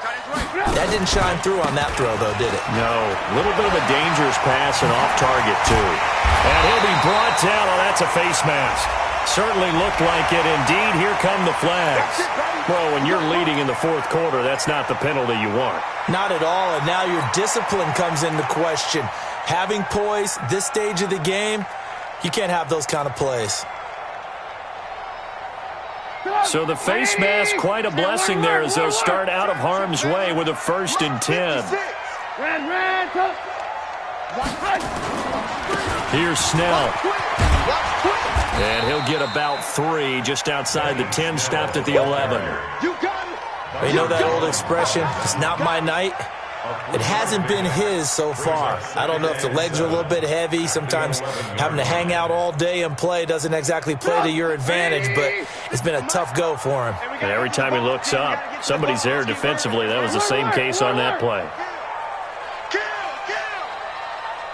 That didn't shine through on that throw, though, did it? No. A little bit of a dangerous pass and off target, too. And he'll be brought down. Oh, that's a face mask. Certainly looked like it. Indeed, here come the flags. Well, when you're leading in the 4th quarter, that's not the penalty you want. Not at all, and now your discipline comes into question. Having poise this stage of the game, you can't have those kind of plays. So the face mask, quite a blessing there as they'll start out of harm's way with a 1st and 10. Here's Snell. And he'll get about 3 just outside the 10, stopped at the 11. You know that old expression, it's not my night? It hasn't been his so far. I don't know if the legs are a little bit heavy. Sometimes having to hang out all day and play doesn't exactly play to your advantage, but it's been a tough go for him. And every time he looks up, somebody's there defensively. That was the same case on that play.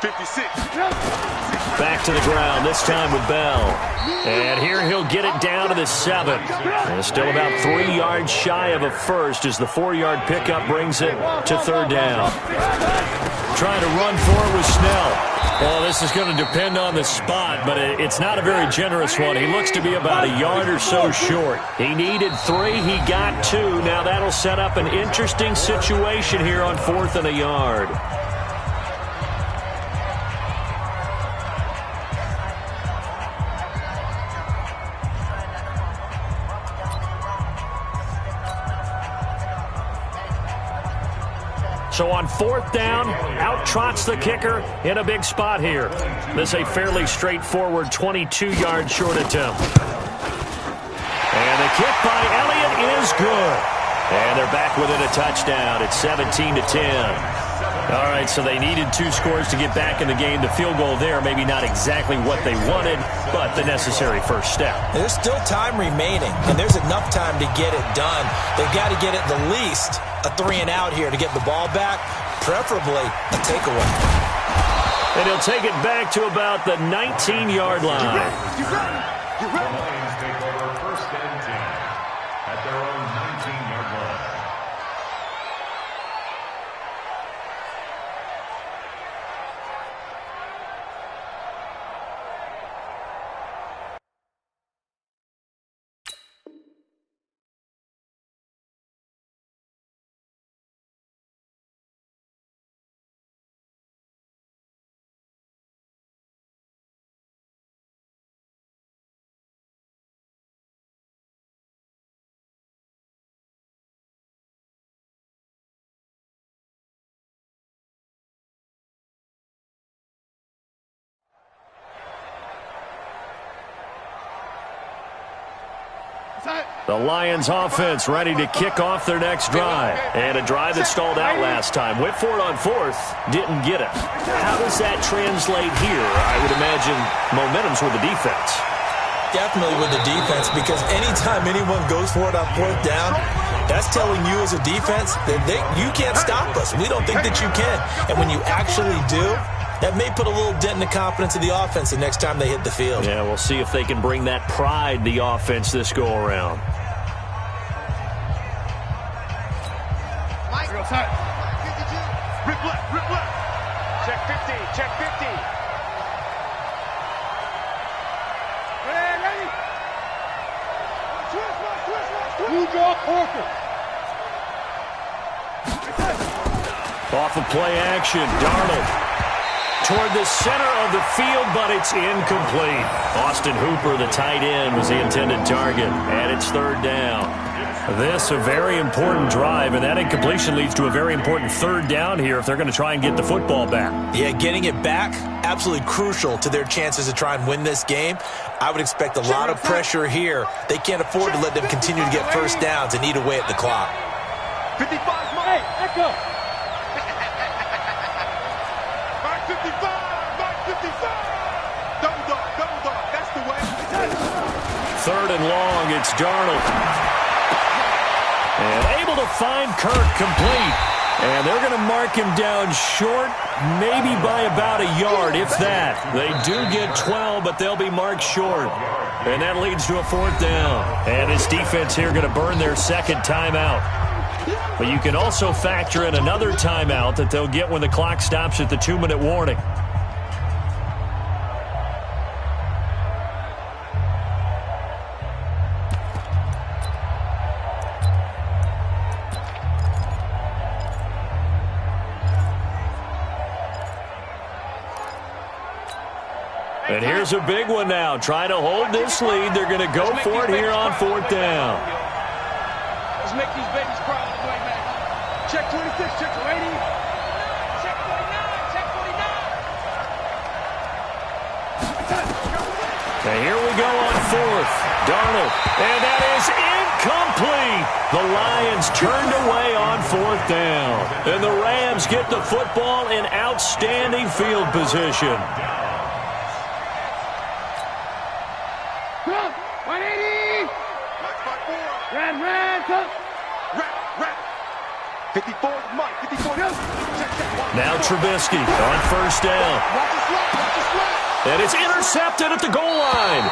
56. Back to the ground, this time with Bell. And here he'll get it down to the 7. And still about 3 yards shy of a first as the 4-yard pickup brings it to 3rd down. Trying to run for it with Snell. Well, this is going to depend on the spot, but it's not a very generous one. He looks to be about a yard or so short. He needed 3, he got 2. Now that'll set up an interesting situation here on 4th and a yard. So on 4th down, out trots the kicker in a big spot here. This is a fairly straightforward 22-yard short attempt. And the kick by Elliott is good. And they're back within a touchdown. It's 17-10. All right, so they needed 2 scores to get back in the game. The field goal there, maybe not exactly what they wanted, but the necessary first step. There's still time remaining, and there's enough time to get it done. They've got to get at the least a 3-and-out here to get the ball back, preferably a takeaway. And he'll take it back to about the 19-yard line. The Lions take over 1st and 10 at their own 19-yard line. The Lions offense ready to kick off their next drive. And a drive that stalled out last time. Went for it on 4th, didn't get it. How does that translate here? I would imagine momentum's with the defense. Definitely with the defense, because anytime anyone goes for it on 4th down, that's telling you as a defense that you can't stop us. We don't think that you can. And when you actually do, that may put a little dent in the confidence of the offense the next time they hit the field. Yeah, we'll see if they can bring that pride, the offense, this go-around. Rip left. Check 50, check 50. Ready? Twist. You draw Corker. Off of play action, Darnold toward the center of the field, but it's incomplete. Austin Hooper, the tight end, was the intended target, and it's 3rd down. This a very important drive, and that incompletion leads to a very important 3rd down here if they're going to try and get the football back. Yeah, getting it back, absolutely crucial to their chances to try and win this game. I would expect a lot of pressure here. They can't afford to let them continue to get first downs and eat away at the clock. 55, Hey, Echo. Mark 55. Double dog, that's the way. 3rd and long, it's Darnold. And able to find Kirk complete. And they're going to mark him down short, maybe by about a yard, if that. They do get 12, but they'll be marked short. And that leads to a 4th down. And this defense here going to burn their 2nd timeout. But you can also factor in another timeout that they'll get when the clock stops at the 2-minute warning. And here's a big one now. Trying to hold this lead. They're going to go for it here on 4th down. Let's make these babies cry all the way back. Check 26, check 20. Check 49, check 49. And here we go on 4th. Darnold. And that is incomplete. The Lions turned away on 4th down. And the Rams get the football in outstanding field position. 180. Red, come. Red. 54, Mike, 54. Now Trubisky on 1st down. And it's intercepted at the goal line.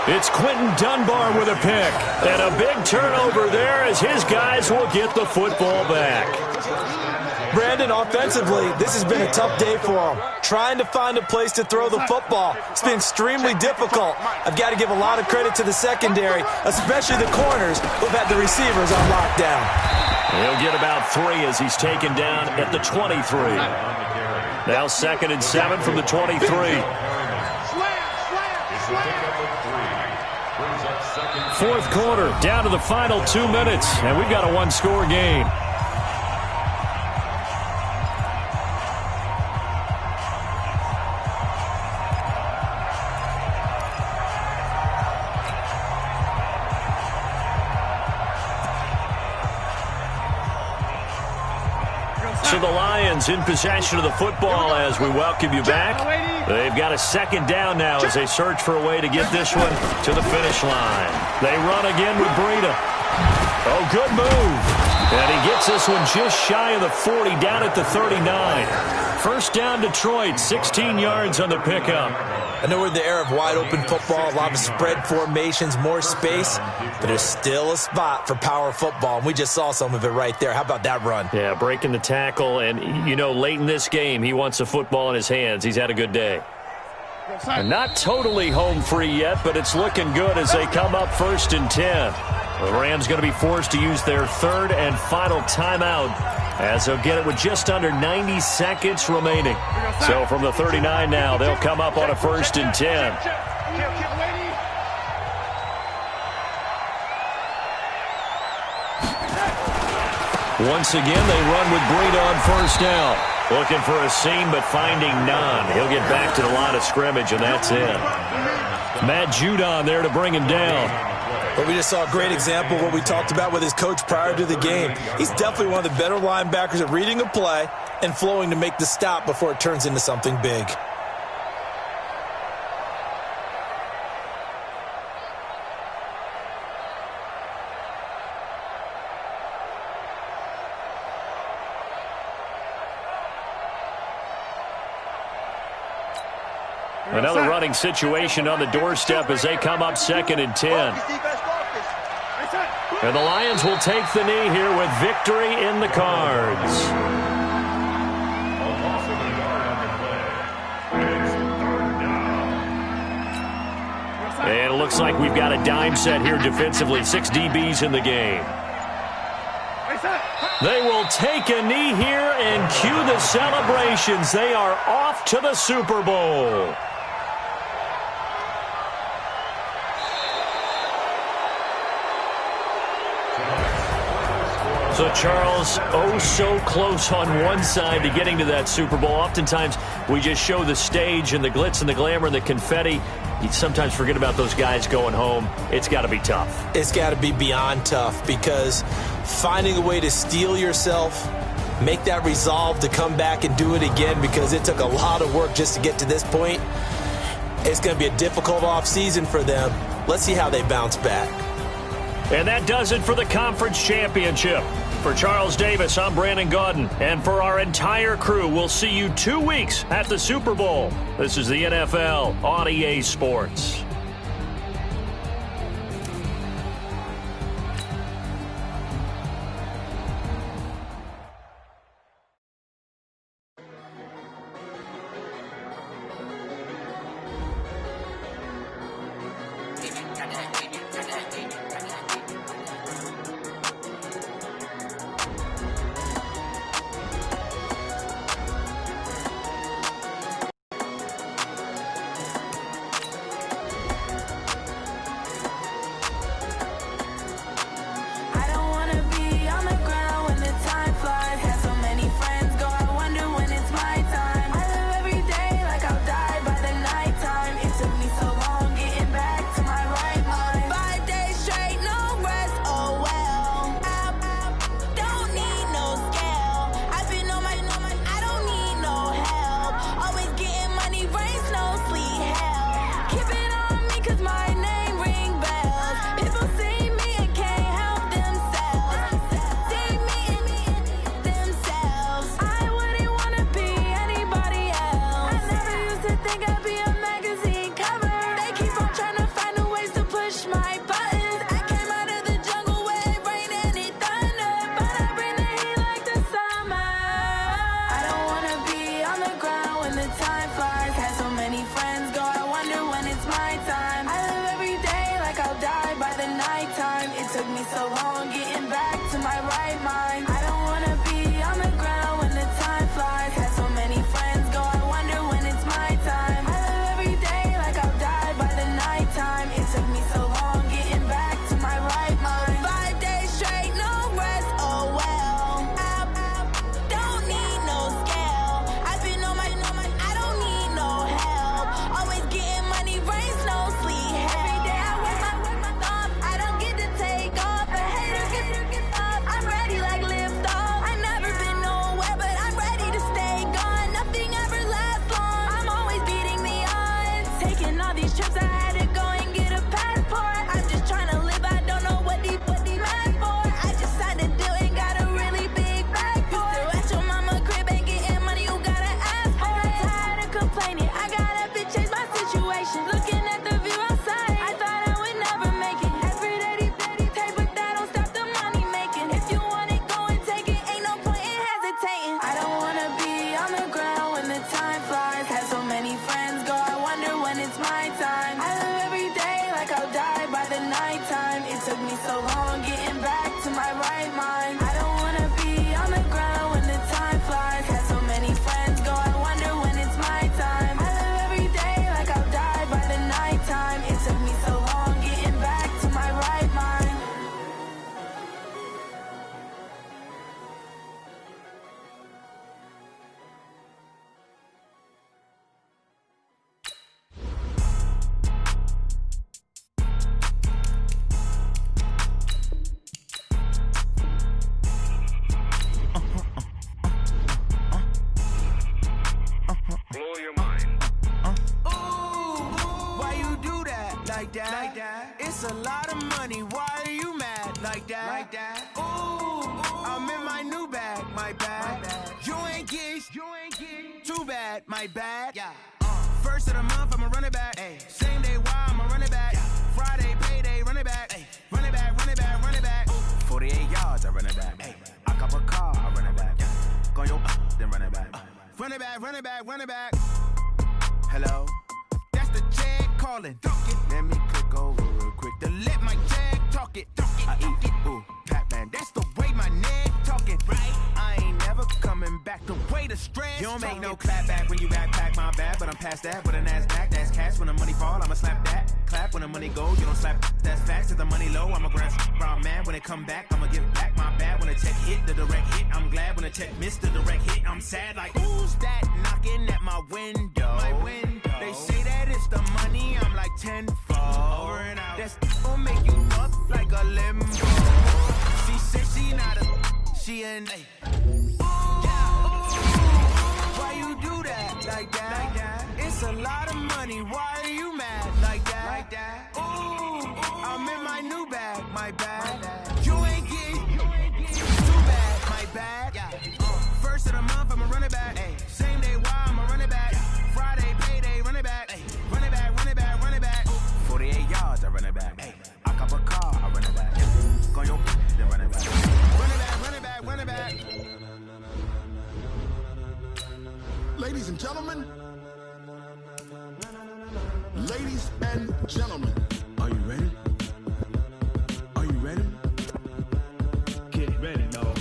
It's Quentin Dunbar with a pick. And a big turnover there as his guys will get the football back. Brandon, offensively, this has been a tough day for them. Trying to find a place to throw the football. It's been extremely difficult. I've got to give a lot of credit to the secondary, especially the corners who've had the receivers on lockdown. He'll get about 3 as he's taken down at the 23. Now 2nd and 7 from the 23. Fourth quarter, down to the final 2 minutes, and we've got a 1-score game. So the Lions in possession of the football as we welcome you back. They've got a second down now as they search for a way to get this one to the finish line. They run again with Breida. Oh, good move. And he gets this one just shy of the 40, down at the 39. First down, Detroit, 16 yards on the pickup. I know we're in the era of wide-open football, a lot of spread formations, more space, but there's still a spot for power football, and we just saw some of it right there. How about that run? Yeah, breaking the tackle, and, you know, late in this game, he wants the football in his hands. He's had a good day. And not totally home free yet, but it's looking good as they come up 1st and 10. The Rams going to be forced to use their third and final timeout as they'll get it with just under 90 seconds remaining. So from the 39 now, they'll come up on a 1st and 10. Once again, they run with Breida on 1st down. Looking for a seam, but finding none. He'll get back to the line of scrimmage, and that's it. Matt Judon there to bring him down. But we just saw a great example of what we talked about with his coach prior to the game. He's definitely one of the better linebackers at reading a play and flowing to make the stop before it turns into something big. Another running situation on the doorstep as they come up 2nd and 10. And the Lions will take the knee here with victory in the cards. And it looks like we've got a dime set here defensively. 6 DBs in the game. They will take a knee here and cue the celebrations. They are off to the Super Bowl. So, Charles, oh so close on one side to getting to that Super Bowl. Oftentimes, we just show the stage and the glitz and the glamour and the confetti. You sometimes forget about those guys going home. It's got to be tough. It's got to be beyond tough because finding a way to steel yourself, make that resolve to come back and do it again because it took a lot of work just to get to this point. It's going to be a difficult offseason for them. Let's see how they bounce back. And that does it for the conference championship. For Charles Davis, I'm Brandon Gaudin. And for our entire crew, we'll see you 2 weeks at the Super Bowl. This is the NFL on EA Sports. that. It's a lot of money, why are you mad like that? Ooh, I'm in my new bag, my bad. You ain't getting too bad, my bad. First of the month, I'ma run it back. Same day, why I'ma run it back. Friday, payday, run it back. Run it back, run it back, run it back. 48 yards, I run it back. I cop a car, I run it back. Go your then run it back. Run it back, run it back, run it back. Hello? That's the Jag calling. Let me click over real quick to let my Jag talk it. I eat it, ooh, Pac-Man. That's the way my neck talking. Right? I ain't never coming back. The way the stress. You don't make no clap back when you backpack, my bad. But I'm past that with a NASDAQ. That's cash when the money fall. I'ma slap that. Clap when the money go. You don't slap. That's facts. If the money low, I'ma grab brown man. When it come back, I'ma give back my bad. When the check hit, the direct hit. I'm glad when the check missed the direct hit. I'm sad like, who's that knocking at my window? My window. They say that it's the money. I'm like tenfold. Over and out. That's gon' make you up like a limbo. She said she not a. She an A. Why you do that like that? It's a lot of money. Why are you mad like that? Ooh, I'm in my new bag, my bad. You ain't getting too bad, my bad. First of the month, I'ma run it back. Same day, why I'ma run it back. Friday, payday, run it back. Run it back, run it back, run it back. 48 yards, I run it back. I cop a car, I run it back. Go your then run it back. Run it back, run it back, run it back. Ladies and gentlemen, are you ready? Are you ready? Get ready, no.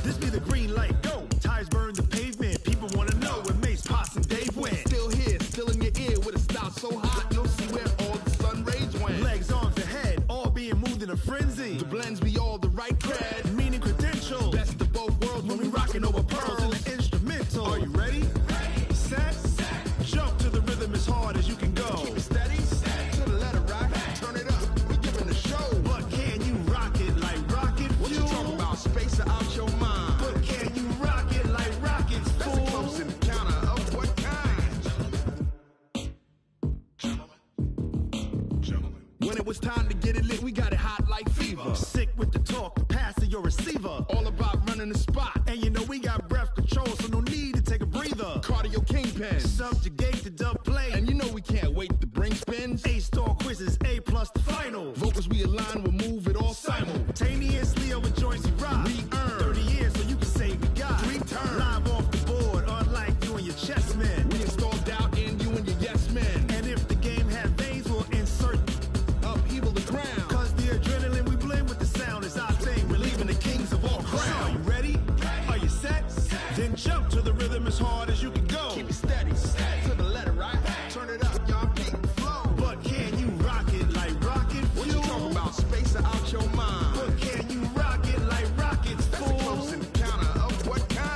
This be the green light, go. Tires burn the pavement. People wanna know where Mace, Potts, and Dave went. Still here, still in your ear with a style so hot, you'll see where all the sun rays went. Legs, arms, and head, all being moved in a frenzy. The blends be all the right cred, meaning credentials. Best of both worlds when we rockin' over pearls in the instrumental. Are you ready? Set, jump to the rhythm as hard as you can go. Keep it steady, to the letter right. Turn it up, we giving the show. But can you rock it like rocket fuel? What you talking about? Space out your mind. But can you rock it like rockets? That's a close encounter of what kind? Gentlemen. When it was time to get it lit, we got it hot like fever. Sick with the talk, pass to your receiver. All about running the spot. And you know we got breath control, so no need to take a breather. Cardio kingpin, subjugate the dub play. And you know we can't wait to bring spins. A-star quizzes, A+ the final. Vocals we align, we'll move it all simultaneously over joints we rock. We earn 30 years, so you can say we got 3 turns. Live off the board, unlike you and your chess men. We install doubt in you and your yes men. And if the game had veins, we'll insert upheaval the ground. Cause the adrenaline we blend with the sound is our thing. We're leaving the kings of all crowns. Are you ready? Are you set? Then jump to the rhythm as hard as you can go. Keep it steady, to the letter right. Turn it up, y'all beat the flow. But can you rock it like rocket fuel? What you talking about? Space out your mind. But can you rock it like rockets, fool? That's a close encounter of what kind?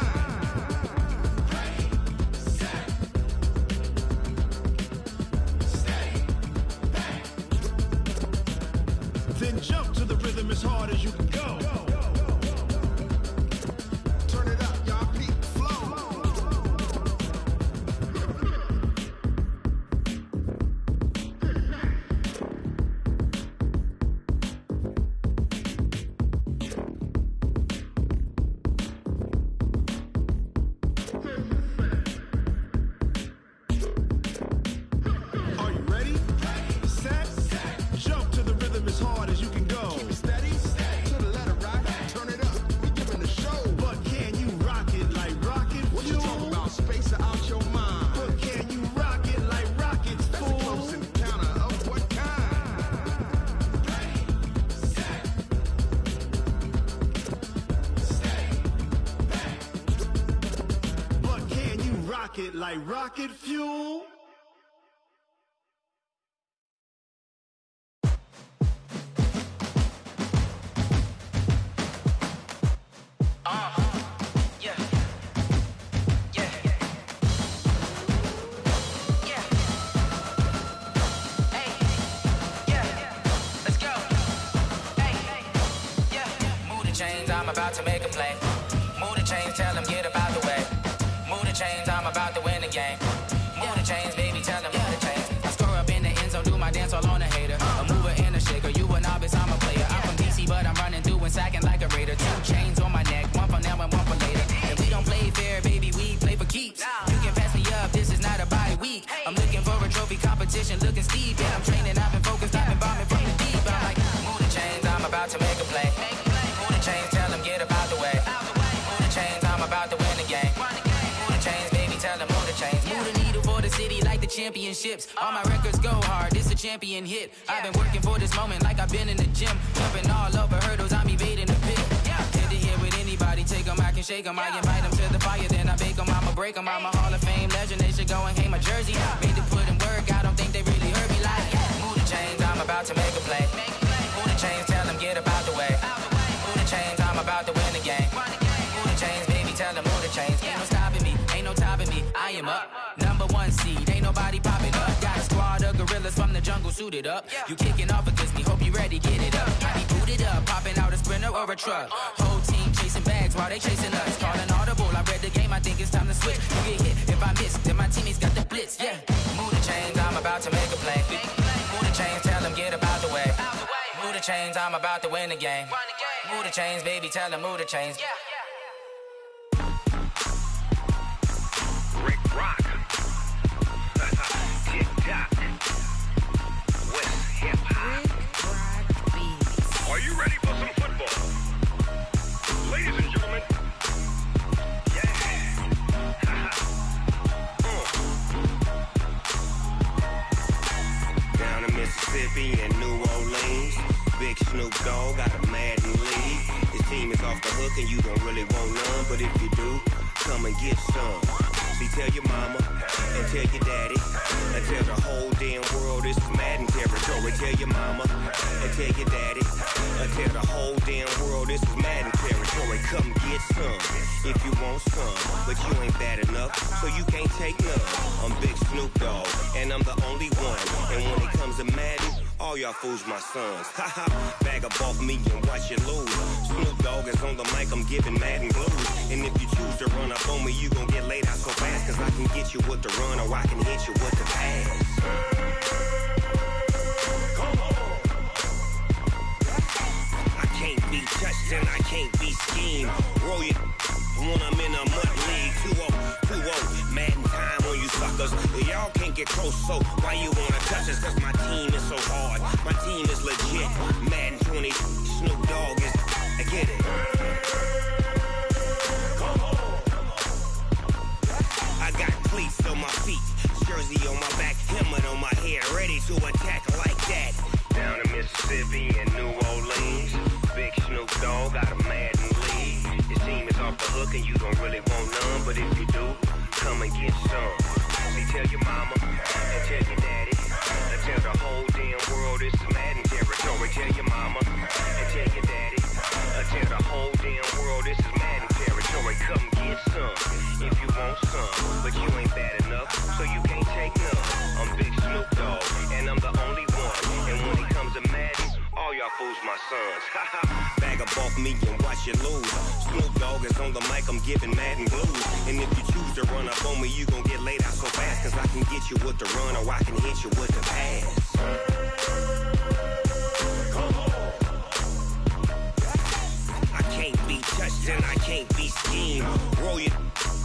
Then jump to the rhythm as hard as you can go. Turn it up, y'all beat the flow. Are you ready? Set, jump to the rhythm as hard as you can go. Keep it steady, to the letter right. Turn it up, we giving the show. But can you rock it like rocket fuel? What you talking about? Space out your mind. But can you rock it like rockets, fool? That's a close encounter of what kind? But can you rock it like rocket fuel? about to make a play. Move the chains, tell them get about the way. Move the chains, I'm about to win the game. Move the chains, baby, tell them move the chains. Move the needle for the city like the championships. All my records go hard, this a champion hit. I've been working for this moment like I've been in the gym. Jumping all over hurdles, I'm evading the pit. Head to head with anybody, take them, I can shake them. I invite them to the fire, then I bake them, I'ma break them. I'm a Hall of Fame legend, they should go and hang my jersey. Made to put in work, I don't think they really heard me like, move the chains, I'm about to make a play. Move the chains, tell them get about the way. Move the chains, I'm about to win the game. Move the chains, baby, tell them move the chains. Ain't no stopping me, ain't no topping me, I am up. Number one seed, ain't nobody popping up. Got a squad of gorillas from the jungle suited up. You kicking off against me, hope you ready, get it up. I be booted up, popping out a Sprinter or a truck. Whole team chasing bags while they chasing us. Calling audible, I read the game, I think it's time to switch. You get hit, if I miss, then my teammates got the blitz, yeah. Move the chains, I'm about to make a play. Move the chains, tell them get about the way. Move the chains, I'm about to win the game. Move the chains, baby, tell them move the chains. Rick Rock. TikTok. West Hip Hop. Are you ready for some football? Ladies and gentlemen. Down in Mississippi and New Orleans, Big Snoop Dogg got a Madden league. His team is off the hook and you don't really want none, but if you do, come and get some. See, tell your mama and tell your daddy and tell the whole damn world this is Madden territory. Tell your mama and tell your daddy and tell the whole damn world this is Madden territory. Come get some if you want some, but you ain't bad enough, so you can't take none. I'm Big Snoop Dogg and I'm the only one. And when it comes to Madden, all y'all fools my sons. Haha, bag up off me and watch you lose. Snoop Dogg is on the mic, I'm giving Madden blues. And if you choose to run up on me, you gon' get laid out so fast. Cause I can get you with the run or I can hit you with the pass. Come on. I can't be touched and I can't be schemed. Roll you when I'm in a mud league. 2-0, Madden time on you suckers. Y'all can't get close, so why you wanna touch us? Cause my team is so hard. My team is legit. Madden 20, Snoop Dogg is, I get it. Come on. I got cleats on my feet, jersey on my back, helmet on my head, ready to attack like that. Down in Mississippi and New Orleans, Big Snoop Dogg got a Madden league. His team is off the hook and you don't really want none, but if you do, come and get some. See, tell your mama and tell your daddy and tell the whole damn world this is Madden territory. Tell your mama and tell your daddy and tell the whole damn world this is Madden territory. Come get some if you want some, but you ain't bad enough, so you can't take none. I'm Big Snoop Dogg and I'm the only one. And when it comes to Madden, all y'all fools my sons. Bag up off me and watch you lose. Snoop Dogg is on the mic, I'm giving Madden blues. And if you choose to run up on me, you gon' get laid out so fast. Cause I can get you with the run or I can hit you with the pass. Come on. I can't be touched and I can't be schemed. Roll you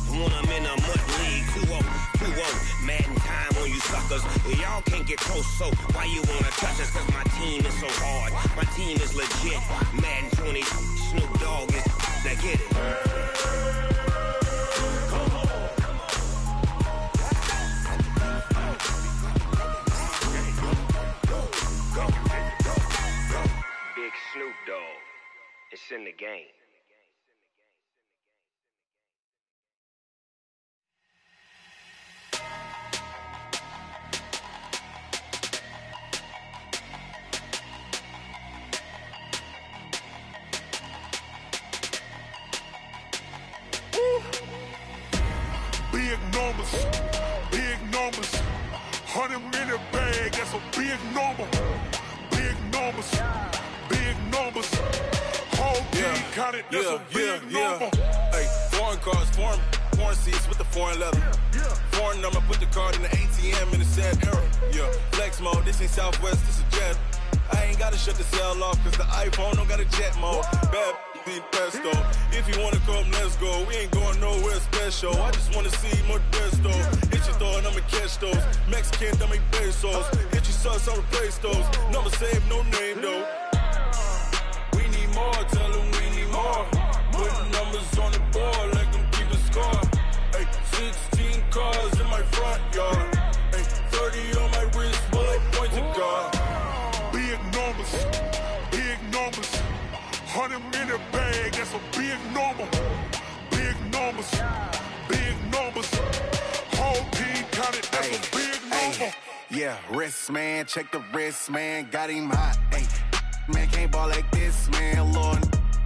when I'm in a mud league. 2-0, Madden time on you suckers. Y'all can't get close, so why you wanna touch us? Cause my team is so hard. My team is legit. Madden 20, Snoop Dogg is, now get it. Come on. Go. Big Snoop Dogg. It's in the game. Big numbers, 100 minute bag, that's a big number. Big numbers, whole team counted, that's a big number. Hey, foreign cars, foreign seats with the foreign leather. Foreign number, put the card in the ATM in the sad era. Yeah, flex mode, this ain't Southwest, this is Jet. I ain't gotta shut the cell off, cause the iPhone don't got a jet mode. Bad need pesto. If you wanna come, let's go. We ain't going nowhere special. I just wanna see more pesto. Hit your throw and I'ma catch those. Mexican, dummy pesos. Hit your sauce, I'll replace those. Number save, no name though. numbers. 100 in the bag, that's a big number. Big numbers, big numbers. Whole team counted, that's a big number. Yeah, wrist man, check the wrist man, got him hot. Ay, man can't ball like this, man. Lord,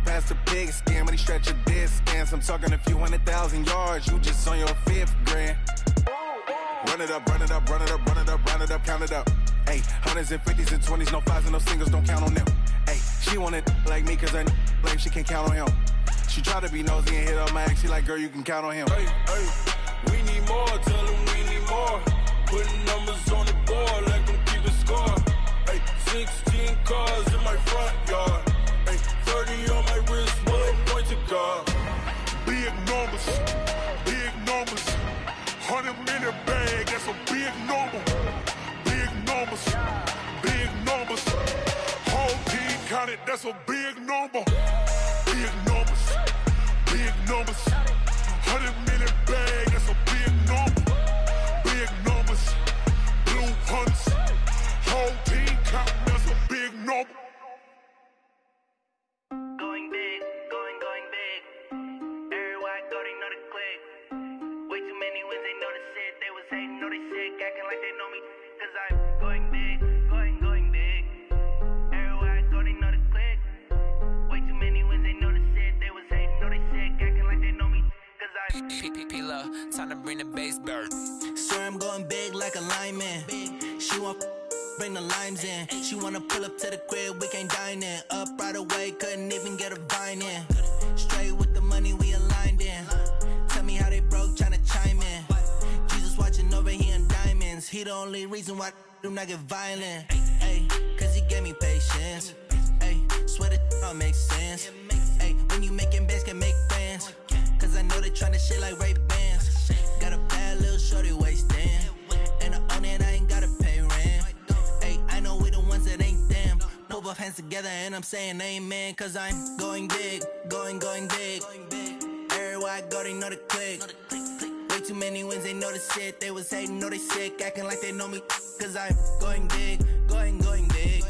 past the pig skin, but he stretch a distance. I'm talking a few 100,000 yards, you just on your 5th grand. Run it up, run it up, run it up, run it up, run it up, count it up. Ay, 100s and 50s and 20s, no 5s and no singles, don't count on them. Ay, she want it like me, cause her like she can't count on him. She try to be nosy and hit up my ex, she like, girl, you can count on him. Hey, hey, we need more, tell them we need more. Putting numbers on the board, like them keep a score. Hey, 16 cars in my front yard. Hey, 30 on my wrist, one point to guard. Big numbers, big numbers. 100 in the bag, that's a big number. Big numbers, big numbers. Whole team counted, that's a big number. Big numbers, big numbers. 100 in the bag, that's a big number. Big numbers, blue hunts. Whole team counting, that's a big number. Going big, going big. Everywhere I go, they know the click. Way too many wins, they know the shit. They was hating, know they sick, acting like they know me. Cause I'm going big, going big. Everywhere I go, they know the click. Way too many wins, they know the shit. They was hating, know they sick, acting like they know me. Cause I'm P-P-P-Love, time to bring the bass bird. Swear I'm going big like a lineman. She want bring the limes in. She wanna pull up to the crib, we can't dine in. Up right away, couldn't even get a vine in. Straight with the money, we aligned in. Tell me how they broke, tryna chime in. Jesus watching over here in diamonds. He the only reason why I do not get violent. Ay, cause he gave me patience. Ay, swear that all makes sense. Ay, when you making bands, can make friends. Cause I know they tryna shit like Ray-Bans. Got a bad little shorty wasting. And I own it, I ain't gotta pay rent. Ay, I know we the ones that ain't them. Pull both hands together and I'm saying amen. Cause I'm going big, going big. Everywhere I go, they know the click. Way too many wins, they know the shit. They was hating, know they sick, acting like they know me. Cause I'm going big, going big.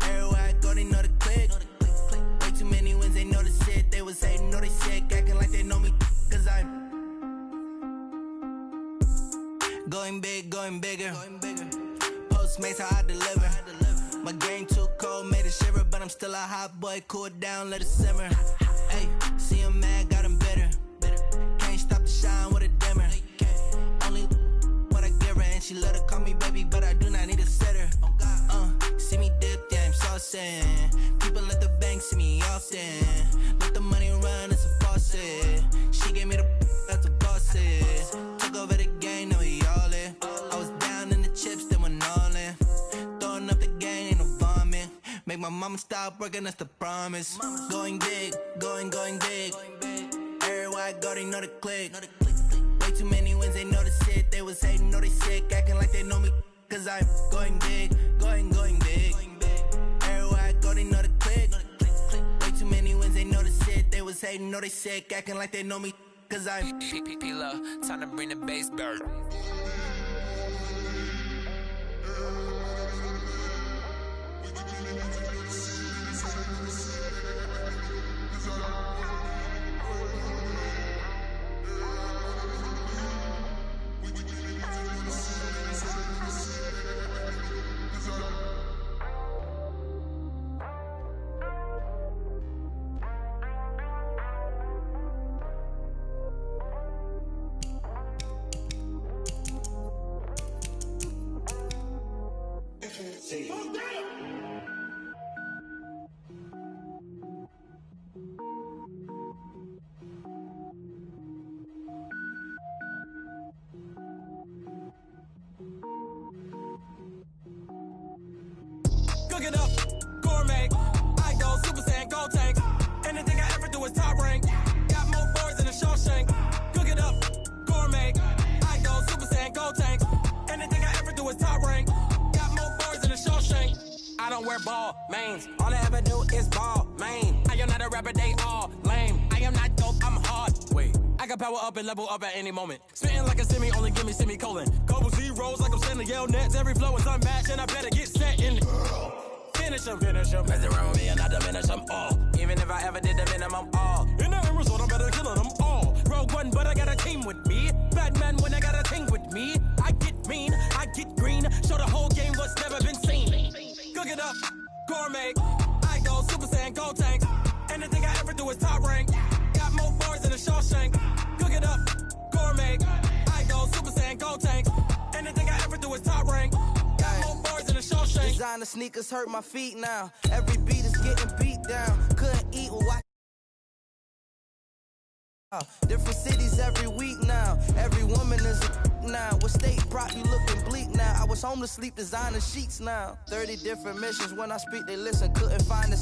Everywhere I go, they know the click. Way too many wins, they know the shit. They was hating, know they sick, acting like they know me. Cause I'm going big, going bigger. Postmates, how I deliver. My game too cold, made it shiver. But I'm still a hot boy, cool it down, let it simmer. Hey, see him mad, got him bitter. Can't stop the shine with a dimmer. Only what I give her, and she let her call me baby, but I do not need a sitter. See me dip, yeah, I'm saucing. People at the bank see me often. Let the money run, it's a faucet. She gave me the that's a boss is. Took over the game, now we all in. I was down in the chips, then went all in. Throwing up the game, ain't no vomit. Make my mama stop working, that's the promise. Going big, going big. Everywhere I go, they know the click. Way too many wins, they know the shit. They was hating, know they sick, acting like they know me. Cause I'm going big, going big. Everywhere I go, they know the click. Way too many wins, they know the shit. They was hating, know they sick, acting like they know me. Cause I'm P-P-P-Love, time to bring the bass bird. Cook it up, gourmet. I go Super Saiyan, gold tank. Anything I ever do is top rank. Got more boards than a Shawshank. Cook it up, gourmet. I go Super Saiyan, gold tank. Anything I ever do is top rank. Got more boards than a Shawshank. I don't wear ball mains. All I ever do is ball main. I am not a rapper, they all lame. I am not dope, I'm hard. Wait, I got power up and level up at any moment. Spitting like a semi, only give me semicolon. Couple zeros like I'm sending yell nets. Every flow is unmatched and I better get set in it. finish them. Mess around with me and I diminish them all. Even if I ever did the minimum, all. In the end result, I'm better killing them all. Rogue One, but I got a team with me. Batman when I got a team with me. I get mean, I get green. Show the whole game what's never been seen. Cook it up, gourmet. I go Super Saiyan, go tanks. Anything I ever do is top rank. Got more bars than a Shawshank. Cook it up, gourmet. I go Super Saiyan, go tanks. Anything I ever do is top rank. Got more bars than a Shawshank. Designer sneakers hurt my feet now. Every beat is getting beat down. Couldn't eat or watch. Different cities every week now. Every woman is a now. What state prop you looking bleak now? I was homeless, sleep designer sheets now. 30 different missions. When I speak, they listen. Couldn't find the